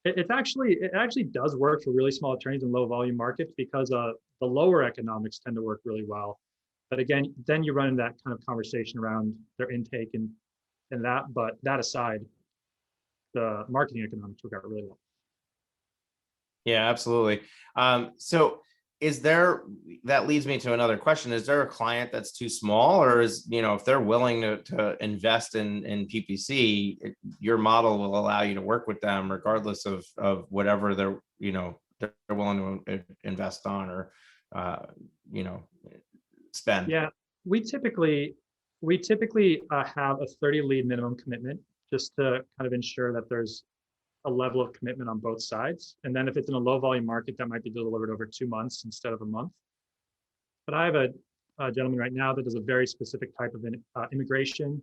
it actually does work for really small attorneys in low volume markets because the lower economics tend to work really well. But again, then you run into that kind of conversation around their intake and that. But that aside, the marketing economics work out really well. Yeah, absolutely. So that leads me to another question. Is there a client that's too small, or if they're willing to invest in PPC, your model will allow you to work with them regardless of whatever they're willing to invest on or, spend? Yeah, we typically have a 30 lead minimum commitment just to kind of ensure that there's a level of commitment on both sides. And then if it's in a low volume market, that might be delivered over 2 months instead of a month. But I have a gentleman right now that does a very specific type of immigration,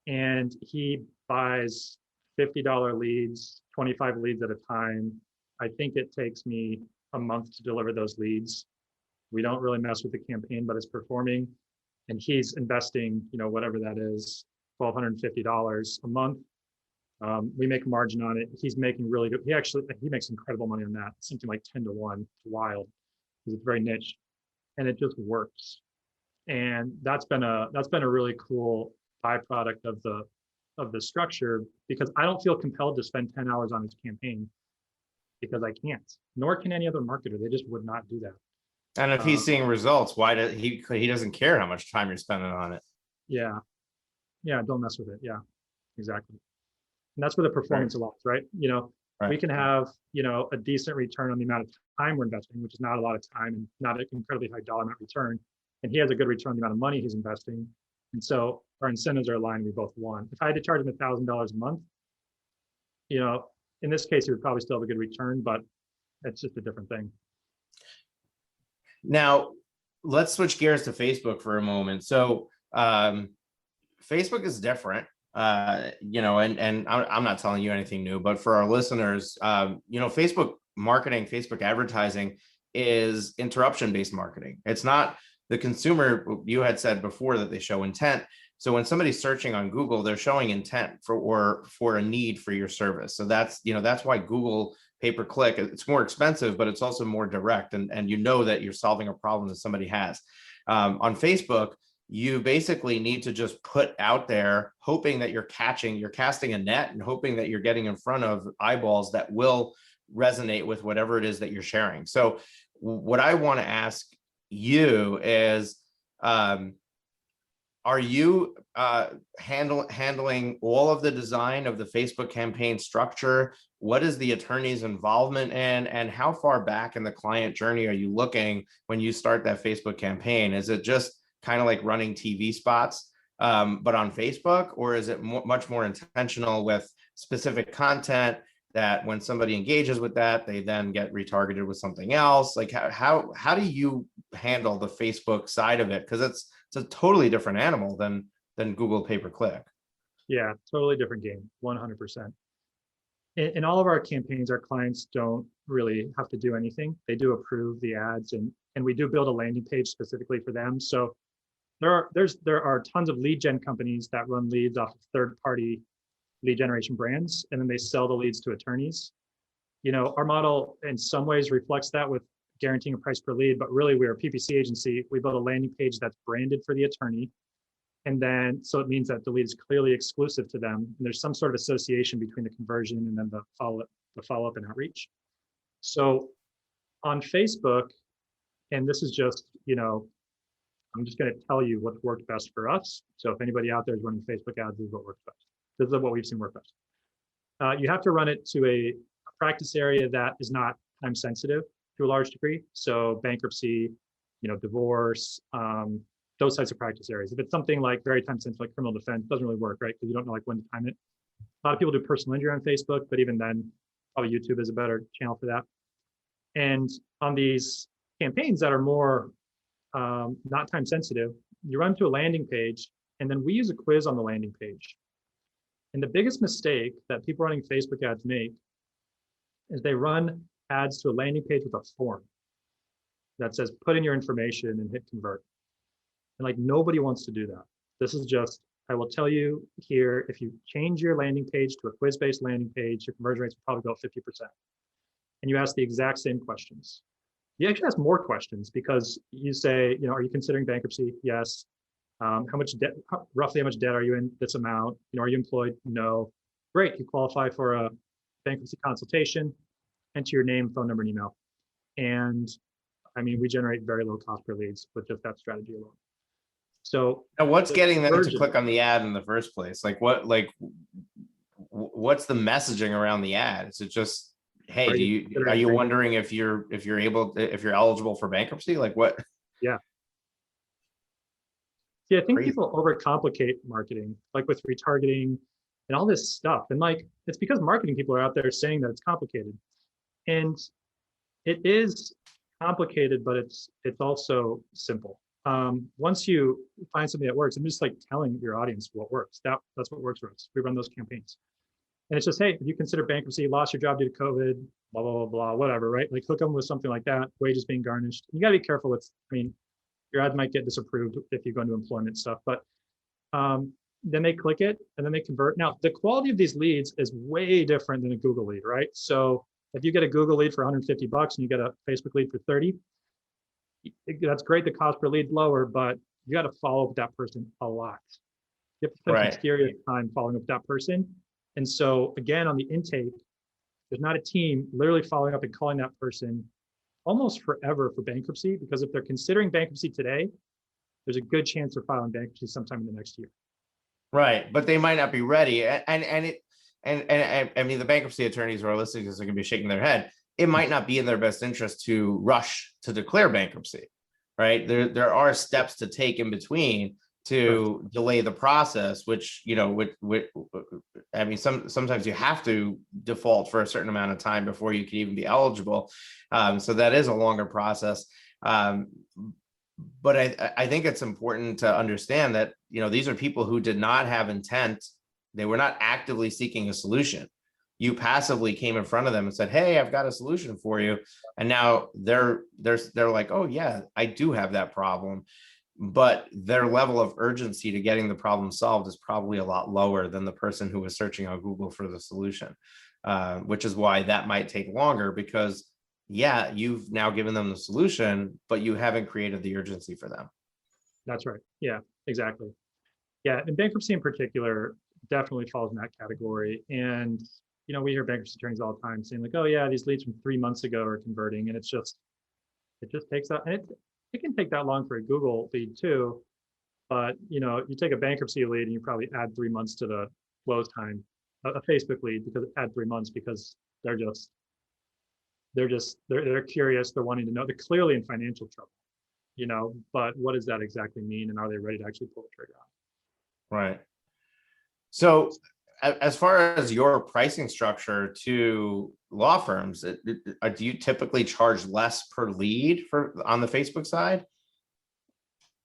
and he buys $50 leads, 25 leads at a time. I think it takes me a month to deliver those leads. We don't really mess with the campaign, but it's performing. And he's investing, whatever that is, $1,250 a month. We make a margin on it. He's making really good. He makes incredible money on that. Something like 10 to 1. It's wild because it's very niche, and it just works. And that's been a really cool byproduct of the structure, because I don't feel compelled to spend 10 hours on his campaign because I can't. Nor can any other marketer. They just would not do that. And if he's seeing results, why does he doesn't care how much time you're spending on it? Yeah. Don't mess with it. Yeah, exactly. And that's where the performance lies, right? Right. We can have, a decent return on the amount of time we're investing, which is not a lot of time and not an incredibly high dollar amount return. And he has a good return on the amount of money he's investing. And so our incentives are aligned. We both won. If I had to charge him $1,000 a month, in this case, he would probably still have a good return, but it's just a different thing. Now, let's switch gears to Facebook for a moment. So Facebook is different, and I'm not telling you anything new, but for our listeners, Facebook marketing, Facebook advertising is interruption-based marketing. It's not the consumer. You had said before that they show intent. So when somebody's searching on Google, they're showing intent for a need for your service. So that's why Google pay-per-click, it's more expensive, but it's also more direct. And that you're solving a problem that somebody has. On Facebook, you basically need to just put out there, hoping that you're casting a net and hoping that you're getting in front of eyeballs that will resonate with whatever it is that you're sharing. So what I want to ask you is, are you handling all of the design of the Facebook campaign structure? What is the attorney's involvement in, and how far back in the client journey are you looking when you start that Facebook campaign? Is it just kind of like running TV spots, but on Facebook, or is it much more intentional with specific content that when somebody engages with that, they then get retargeted with something else? Like how do you handle the Facebook side of it? Because it's a totally different animal than Google pay-per-click. Yeah, totally different game, 100%. In all of our campaigns, our clients don't really have to do anything. They do approve the ads, and we do build a landing page specifically for them. So there are tons of lead gen companies that run leads off of third-party lead generation brands, and then they sell the leads to attorneys. Our model in some ways reflects that with guaranteeing a price per lead, but really we're a PPC agency. We build a landing page that's branded for the attorney. And then, so it means that the lead is clearly exclusive to them. And there's some sort of association between the conversion and then the follow-up and outreach. So on Facebook, and this is just, I'm just going to tell you what worked best for us. So if anybody out there is running Facebook ads, this is what works best. This is what we've seen work best. You have to run it to a practice area that is not time sensitive to a large degree. So bankruptcy, divorce, those types of practice areas. If it's something like very time sensitive, like criminal defense, it doesn't really work, right? Because you don't know when to time it. A lot of people do personal injury on Facebook, but even then, probably YouTube is a better channel for that. And on these campaigns that are more not time sensitive, you run to a landing page, and then we use a quiz on the landing page. And the biggest mistake that people running Facebook ads make is they run ads to a landing page with a form that says, put in your information and hit convert. And like nobody wants to do that. This is just, I will tell you here, if you change your landing page to a quiz-based landing page, your conversion rates will probably go up 50%. And you ask the exact same questions. You actually ask more questions because you say, are you considering bankruptcy? Yes. How much debt, roughly how much debt are you in this amount? Are you employed? No. Great, you qualify for a bankruptcy consultation, enter your name, phone number, and email. And I mean, we generate very low cost per leads with just that strategy alone. So now what's getting them to click on the ad in the first place? Like what's the messaging around the ad? Is it just, hey, are you wondering if you're eligible for bankruptcy? Like what? Yeah. Yeah, I think people overcomplicate marketing, like with retargeting and all this stuff. And like, it's because marketing people are out there saying that it's complicated. And it is complicated, but it's also simple. Once you find something that works, I'm just like telling your audience what works. That's what works for us. We run those campaigns. And it's just, hey, if you consider bankruptcy, lost your job due to COVID, blah, blah, blah, blah, whatever, right? Like hook them with something like that, wages being garnished. You gotta be careful with, your ad might get disapproved if you go into employment stuff, but then they click it and then they convert. Now, the quality of these leads is way different than a Google lead, right? So if you get a Google lead for $150 and you get a Facebook lead for 30, that's great. The cost per lead lower, but you got to follow up with that person a lot. You have to spend some serious time following up with that person. And so again, on the intake, there's not a team literally following up and calling that person almost forever for bankruptcy, because if they're considering bankruptcy today, there's a good chance they're filing bankruptcy sometime in the next year. Right, but they might not be ready, and I mean the bankruptcy attorneys who are listening to this are going to be shaking their head. It might not be in their best interest to rush to declare bankruptcy, right? There are steps to take in between to delay the process, which I mean, sometimes you have to default for a certain amount of time before you can even be eligible. So that is a longer process. But I think it's important to understand that, these are people who did not have intent. They were not actively seeking a solution. You passively came in front of them and said, hey, I've got a solution for you. And now they're like, oh yeah, I do have that problem. But their level of urgency to getting the problem solved is probably a lot lower than the person who was searching on Google for the solution, which is why that might take longer, because yeah, you've now given them the solution, but you haven't created the urgency for them. That's right. Yeah, exactly. Yeah, and bankruptcy in particular definitely falls in that category. And we hear bankruptcy attorneys all the time saying like, oh yeah, these leads from 3 months ago are converting, and it just takes that, and it can take that long for a Google lead too. But you take a bankruptcy lead and you probably add 3 months to the close time. A Facebook lead, because add 3 months because they're curious, they're wanting to know, they're clearly in financial trouble, but what does that exactly mean, and are they ready to actually pull the trigger on? Right. So as far as your pricing structure to law firms, do you typically charge less per lead on the Facebook side?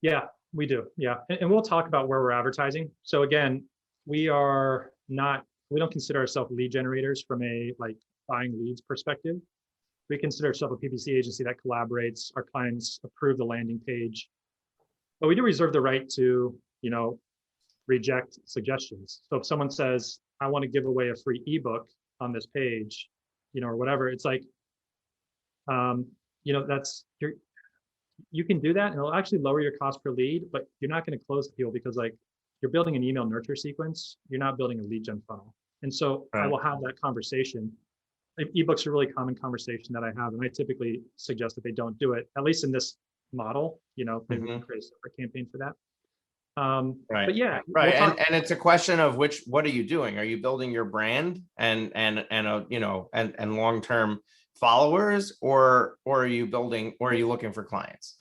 Yeah, we do. Yeah. And we'll talk about where we're advertising. So again, we don't consider ourselves lead generators from a buying leads perspective. We consider ourselves a PPC agency that collaborates. Our clients approve the landing page, but we do reserve the right to, reject suggestions. So if someone says, I want to give away a free ebook on this page, or whatever, it's like, you can do that and it'll actually lower your cost per lead, but you're not going to close the deal because you're building an email nurture sequence. You're not building a lead gen funnel. And so I will have that conversation. Ebooks are a really common conversation that I have, and I typically suggest that they don't do it, at least in this model. Maybe we can create a separate campaign for that. Right. But yeah, right. And it's a question of what are you doing? Are you building your brand and long-term followers, or are you looking for clients?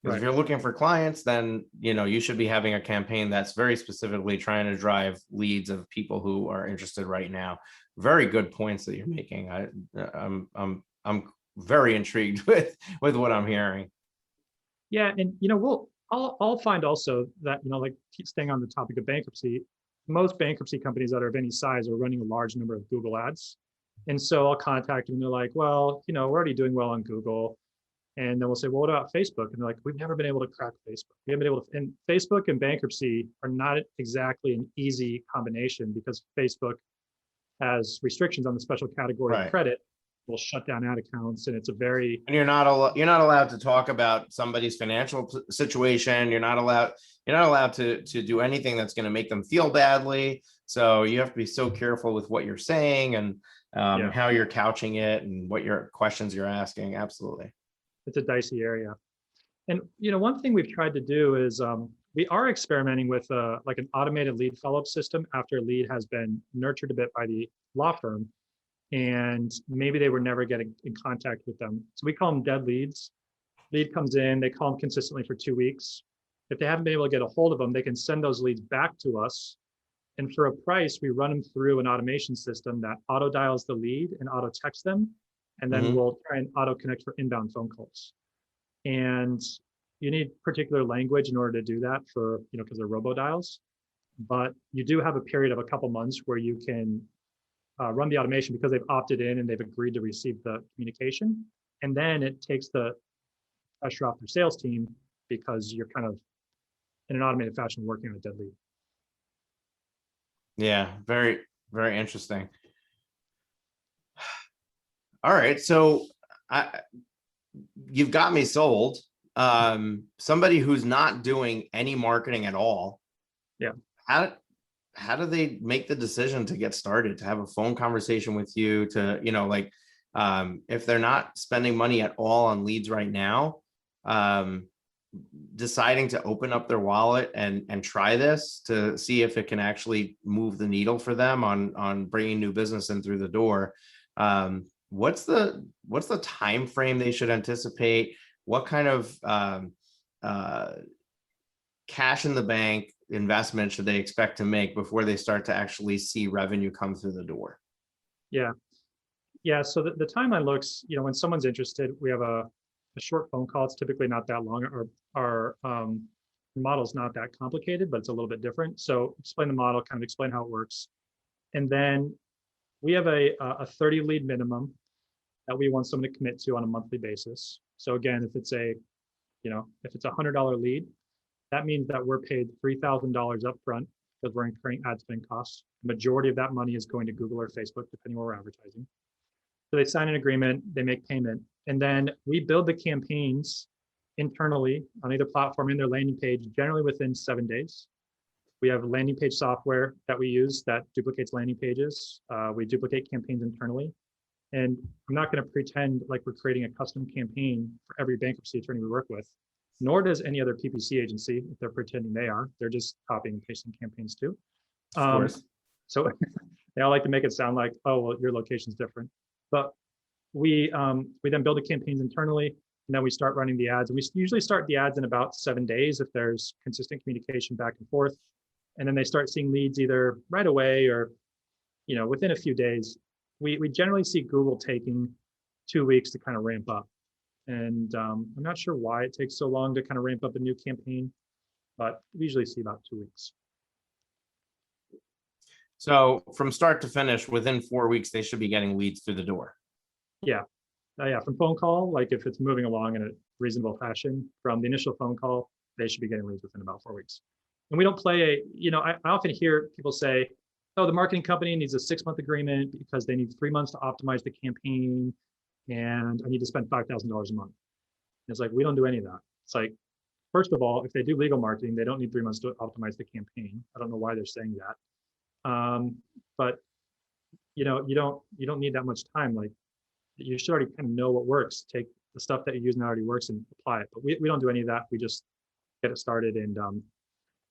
Because if Right. you're looking for clients, then, you should be having a campaign that's very specifically trying to drive leads of people who are interested right now. Very good points that you're making. I'm very intrigued with what I'm hearing. Yeah, and I'll find also that like staying on the topic of bankruptcy, most bankruptcy companies that are of any size are running a large number of Google ads, and so I'll contact them and they're like, well, we're already doing well on Google, and then we'll say, well, what about Facebook? And they're like, we've never been able to crack Facebook. We haven't been able to, and Facebook and bankruptcy are not exactly an easy combination because Facebook has restrictions on the special category of Right. credit, will shut down ad accounts, and it's a very And you're not allowed to talk about somebody's financial situation. You're not allowed to do anything that's going to make them feel badly. So you have to be so careful with what you're saying and Yeah. how you're couching it and what your questions you're asking. Absolutely. it's a dicey area. And one thing we've tried to do is we are experimenting with like an automated lead follow-up system after a lead has been nurtured a bit by the law firm, and maybe they were never getting in contact with them. So we call them dead leads. Lead comes in, they call them consistently for 2 weeks. If they haven't been able to get a hold of them, they can send those leads back to us. And for a price, we run them through an automation system that auto dials the lead and auto texts them. And then we'll try and auto connect for inbound phone calls. And you need particular language in order to do that for, because they're robo dials. But you do have a period of a couple months where you can run the automation because they've opted in and they've agreed to receive the communication. And then it takes the pressure off your sales team because you're kind of in an automated fashion working on a dead lead. Yeah, very, very interesting. All right, so you've got me sold. Somebody who's not doing any marketing at all. Yeah. How do they make the decision to get started, to have a phone conversation with you, to, if they're not spending money at all on leads right now, deciding to open up their wallet and try this to see if it can actually move the needle for them on bringing new business in through the door. What's the time frame they should anticipate? What kind of cash in the bank investment should they expect to make before they start to actually see revenue come through the door? Yeah. So the timeline looks, when someone's interested, we have a short phone call. It's typically not that long. Our model's not that complicated, but it's a little bit different. So explain the model, kind of explain how it works. And then we have a 30 lead minimum that we want someone to commit to on a monthly basis. So again, if it's a $100 lead, that means that we're paid $3,000 upfront because we're incurring ad spend costs. The majority of that money is going to Google or Facebook, depending where we're advertising. So they sign an agreement, they make payment, and then we build the campaigns internally on either platform in their landing page, generally within 7 days. We have landing page software that we use that duplicates landing pages. We duplicate campaigns internally. And I'm not going to pretend like we're creating a custom campaign for every bankruptcy attorney we work with, nor does any other PPC agency if they're pretending they are. They're just copying and pasting campaigns too. Of course. So they all like to make it sound like, oh, well, your location's different. But we then build the campaigns internally, and then we start running the ads. And we usually start the ads in about 7 days if there's consistent communication back and forth. And then they start seeing leads either right away or, within a few days. We generally see Google taking 2 weeks to kind of ramp up. And I'm not sure why it takes so long to kind of ramp up a new campaign, but we usually see about 2 weeks. So from start to finish, within 4 weeks, they should be getting leads through the door. Yeah. From phone call, like if it's moving along in a reasonable fashion, from the initial phone call, they should be getting leads within about 4 weeks. And we don't play I often hear people say, oh, the marketing company needs a 6-month agreement because they need 3 months to optimize the campaign, and I need to spend $5,000 a month. And it's like, we don't do any of that. It's like, first of all, if they do legal marketing, they don't need 3 months to optimize the campaign. I don't know why they're saying that. But you don't need that much time. Like, you should already kind of know what works. Take the stuff that you use now already works and apply it. But we don't do any of that. We just get it started. And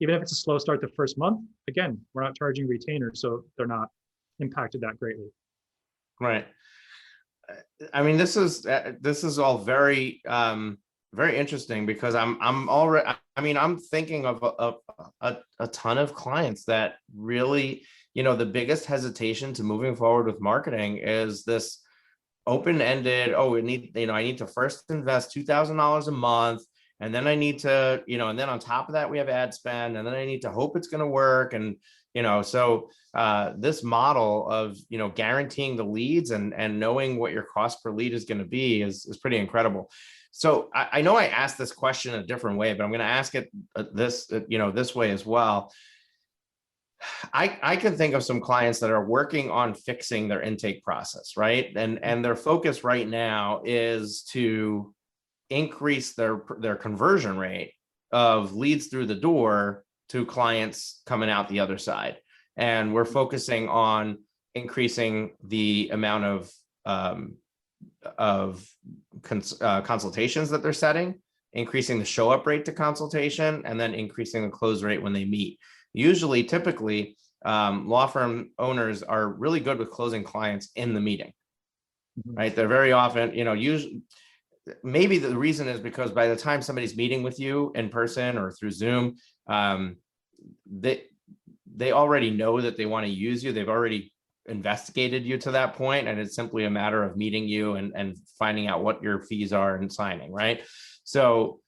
even if it's a slow start the first month, again, we're not charging retainers, so they're not impacted that greatly. Right. I mean, this is all very, very interesting because I'm already, I mean, I'm thinking of a ton of clients that really, the biggest hesitation to moving forward with marketing is this open-ended, oh, I need to first invest $2,000 a month. And then I need to, and then on top of that, we have ad spend, and then I need to hope it's going to work. And, so this model of, guaranteeing the leads and knowing what your cost per lead is going to be is pretty incredible. So I know I asked this question a different way, but I'm going to ask it this way as well. I can think of some clients that are working on fixing their intake process, right? And their focus right now is to increase their conversion rate of leads through the door to clients coming out the other side. And we're focusing on increasing the amount of consultations that they're setting, increasing the show up rate to consultation, and then increasing the close rate when they meet. Usually, typically, law firm owners are really good with closing clients in the meeting, right? They're very often, usually, maybe the reason is because by the time somebody's meeting with you in person or through Zoom, they already know that they want to use you. They've already investigated you to that point, and it's simply a matter of meeting you and finding out what your fees are and signing, right? So,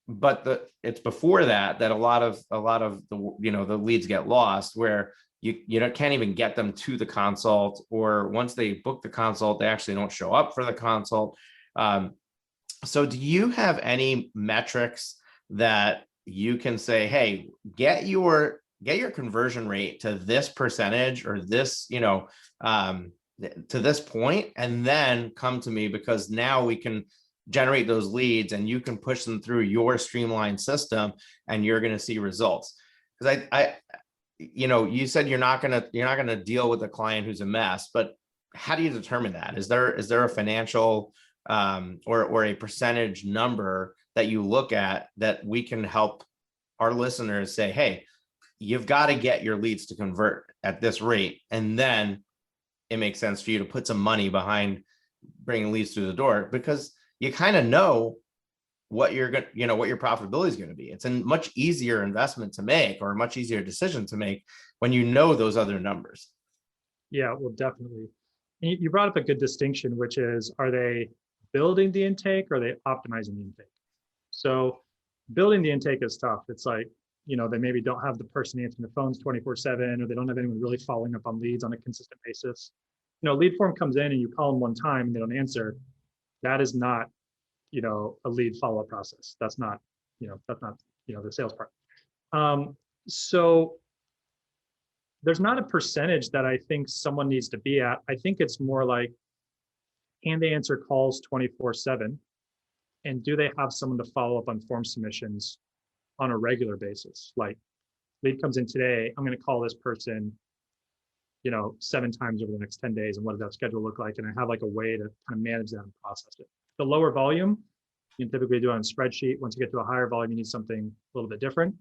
but it's before that a lot of the the leads get lost, where you can't even get them to the consult, or once they book the consult, they actually don't show up for the consult. So do you have any metrics that you can say, hey, get your conversion rate to this percentage, or this, to this point, and then come to me, because now we can generate those leads and you can push them through your streamlined system and you're going to see results? Because you said you're not going to deal with a client who's a mess, but how do you determine that? Is there a financial or a percentage number that you look at that we can help our listeners say, hey, you've got to get your leads to convert at this rate, and then it makes sense for you to put some money behind bringing leads through the door, because you kind of know what you're going to, what your profitability is going to be. It's a much easier investment to make, or a much easier decision to make, when you know those other numbers. Yeah, well, definitely. You brought up a good distinction, which is, are they building the intake, or are they optimizing the intake? So building the intake is tough. It's like, they maybe don't have the person answering the phones 24/7, or they don't have anyone really following up on leads on a consistent basis. Lead form comes in and you call them one time and they don't answer. That is not, a lead follow-up process. That's not, the sales part. So there's not a percentage that I think someone needs to be at. I think it's more like, can they answer calls 24/7? And do they have someone to follow up on form submissions on a regular basis? Like, lead comes in today, I'm going to call this person, 7 times over the next 10 days. And what does that schedule look like? And I have like a way to kind of manage that and process it. The lower volume, you can typically do it on a spreadsheet. Once you get to a higher volume, you need something a little bit different.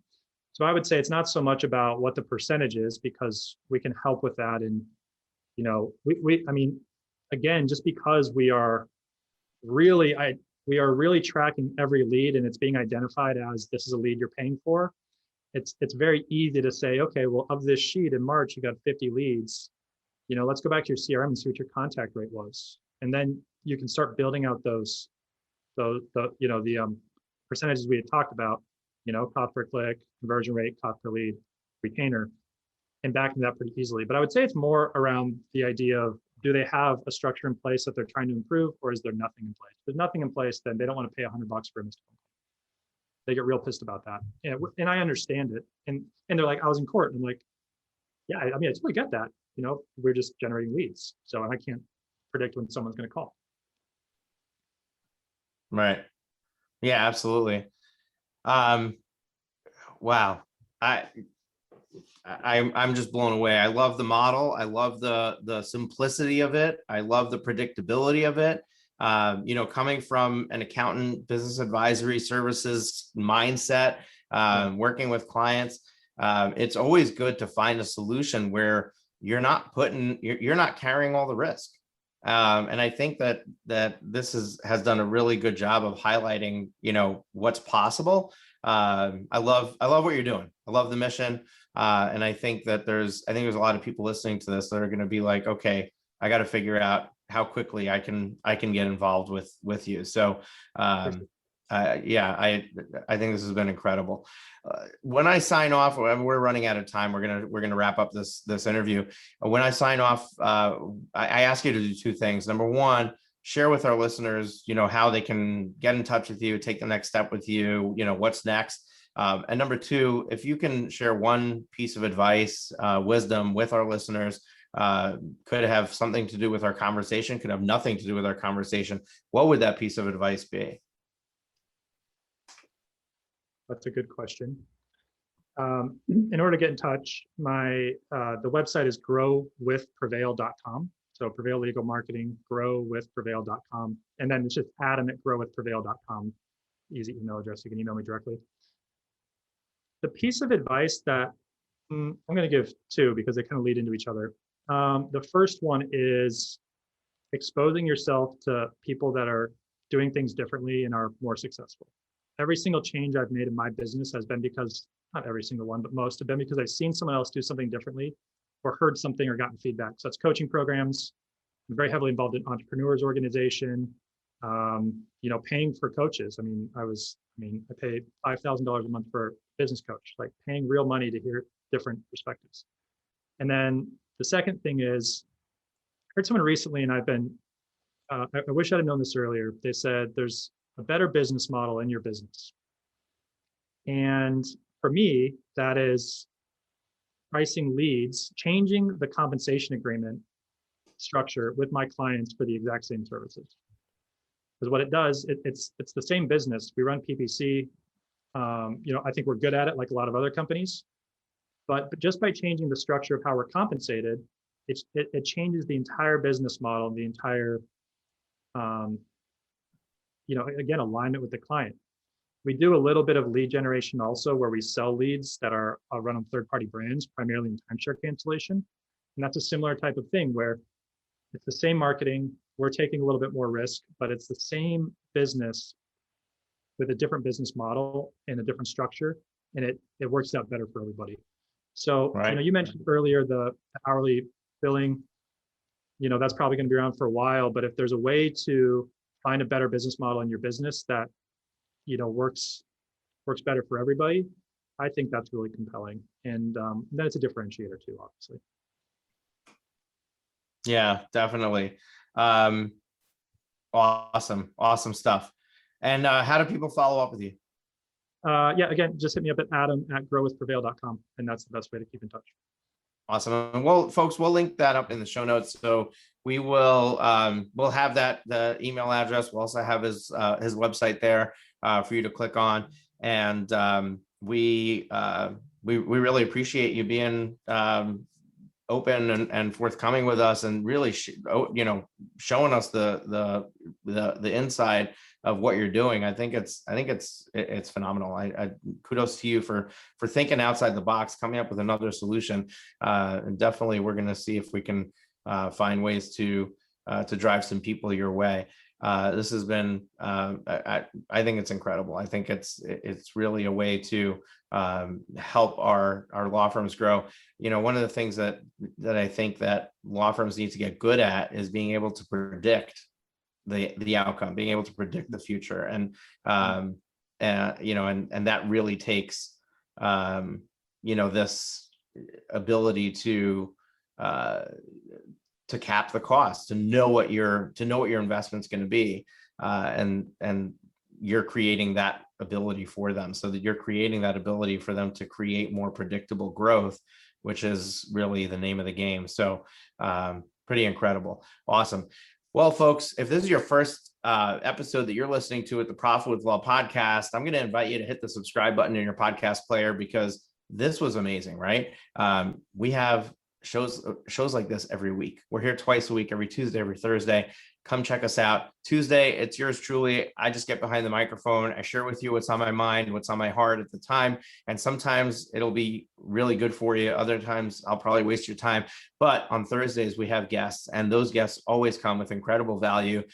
So I would say it's not so much about what the percentage is, because we can help with that. And, I mean, again, just because we are really tracking every lead and it's being identified as, this is a lead you're paying for, it's very easy to say, okay, well, of this sheet in March, you got 50 leads. Let's go back to your CRM and see what your contact rate was. And then you can start building out those percentages we had talked about, cost per click, conversion rate, cost per lead, retainer, and back into that pretty easily. But I would say it's more around the idea of, do they have a structure in place that they're trying to improve, or is there nothing in place? If there's nothing in place, then they don't want to pay $100 for a missed phone call. They get real pissed about that. And I understand it. And they're like, I was in court. And I'm like, yeah, I mean, I totally get that. We're just generating leads. So, and I can't predict when someone's going to call. Right. Yeah, absolutely. Wow. I'm just blown away. I love the model. I love the simplicity of it. I love the predictability of it. Coming from an accountant, business advisory services mindset, working with clients, it's always good to find a solution where you're not carrying all the risk. And I think that this has done a really good job of highlighting, what's possible. I love what you're doing. I love the mission. And I think there's a lot of people listening to this that are going to be like, okay, I got to figure out how quickly I can get involved with you. So, yeah, I think this has been incredible. When I sign off, we're running out of time. We're gonna wrap up this interview. When I sign off, I ask you to do two things. Number one, share with our listeners, how they can get in touch with you, take the next step with you, what's next. And number two, if you can share one piece of advice, wisdom with our listeners, could have something to do with our conversation, could have nothing to do with our conversation, what would that piece of advice be? That's a good question. In order to get in touch, the website is growwithprevail.com. So Prevail Legal Marketing, growwithprevail.com. And then it's just adam@growwithprevail.com. Easy email address. You can email me directly. The piece of advice that I'm going to give two because they kind of lead into each other. The first one is exposing yourself to people that are doing things differently and are more successful. Every single change I've made in my business has been because, not every single one, but most have been because I've seen someone else do something differently or heard something or gotten feedback. So that's coaching programs. I'm very heavily involved in entrepreneurs organization, paying for coaches. I pay $5,000 a month for a business coach, like paying real money to hear different perspectives. And then the second thing is, I heard someone recently, and I wish I'd have known this earlier. They said there's a better business model in your business. And for me, that is pricing leads, changing the compensation agreement structure with my clients for the exact same services. Because what it does, it's the same business. We run PPC. I think we're good at it, like a lot of other companies. But just by changing the structure of how we're compensated, it changes the entire business model, the entire again, alignment with the client. We do a little bit of lead generation also where we sell leads that are run on third-party brands, primarily in timeshare cancellation. And that's a similar type of thing where it's the same marketing, we're taking a little bit more risk, but it's the same business with a different business model and a different structure, and it works out better for everybody. So, right. You mentioned earlier the hourly billing, that's probably going to be around for a while, but if there's a way to find a better business model in your business that, works better for everybody, I think that's really compelling. And then it's a differentiator too, obviously. Yeah, definitely. Awesome stuff. And how do people follow up with you? Again, just hit me up at adam@growwithprevail.com, and that's the best way to keep in touch. Awesome. Well, folks, we'll link that up in the show notes. So we will we'll have the email address. We'll also have his website there for you to click on. And we really appreciate you being open and forthcoming with us, and really showing us the inside of what you're doing. I think it's phenomenal. I kudos to you for thinking outside the box, coming up with another solution. And definitely we're going to see if we can find ways to drive some people your way. This has been I think it's incredible. I think it's really a way to help our law firms grow. One of the things that I think that law firms need to get good at is being able to predict the outcome, being able to predict the future. And that really takes this ability to cap the cost, to know what your investment's going to be, and you're creating that ability for them, so that you're creating that ability for them to create more predictable growth, which is really the name of the game. So pretty incredible. Awesome. Well, folks, if this is your first episode that you're listening to at the Profit with Law podcast, I'm going to invite you to hit the subscribe button in your podcast player, because this was amazing, right? We have shows like this every week. We're here twice a week, every Tuesday, every Thursday, come check us out. Tuesday, it's yours truly. I just get behind the microphone. I share with you what's on my mind, what's on my heart at the time. And sometimes it'll be really good for you. Other times I'll probably waste your time. But on Thursdays, we have guests, and those guests always come with incredible value.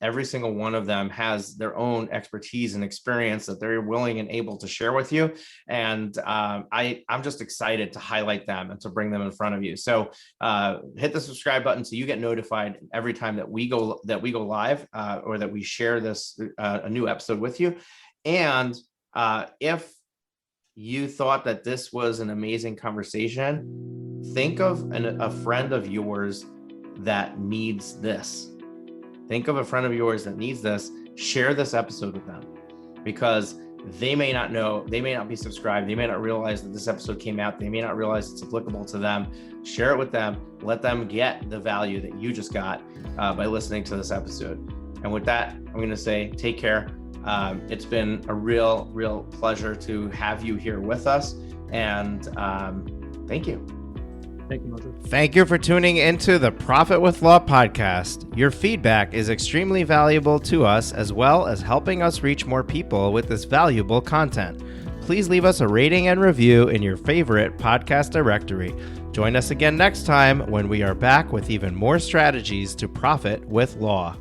Every single one of them has their own expertise and experience that they're willing and able to share with you. And I'm just excited to highlight them and to bring them in front of you. So hit the subscribe button so you get notified every time that we go live or that we share this a new episode with you. And if you thought that this was an amazing conversation, think of a friend of yours that needs this. Think of a friend of yours that needs this. Share this episode with them, because they may not know, they may not be subscribed, they may not realize that this episode came out, they may not realize it's applicable to them. Share it with them, let them get the value that you just got by listening to this episode. And with that, I'm going to say, take care. It's been a real pleasure to have you here with us. And thank you. Thank you, Moses. Thank you for tuning into the Profit with Law podcast. Your feedback is extremely valuable to us, as well as helping us reach more people with this valuable content. Please leave us a rating and review in your favorite podcast directory. Join us again next time when we are back with even more strategies to profit with law.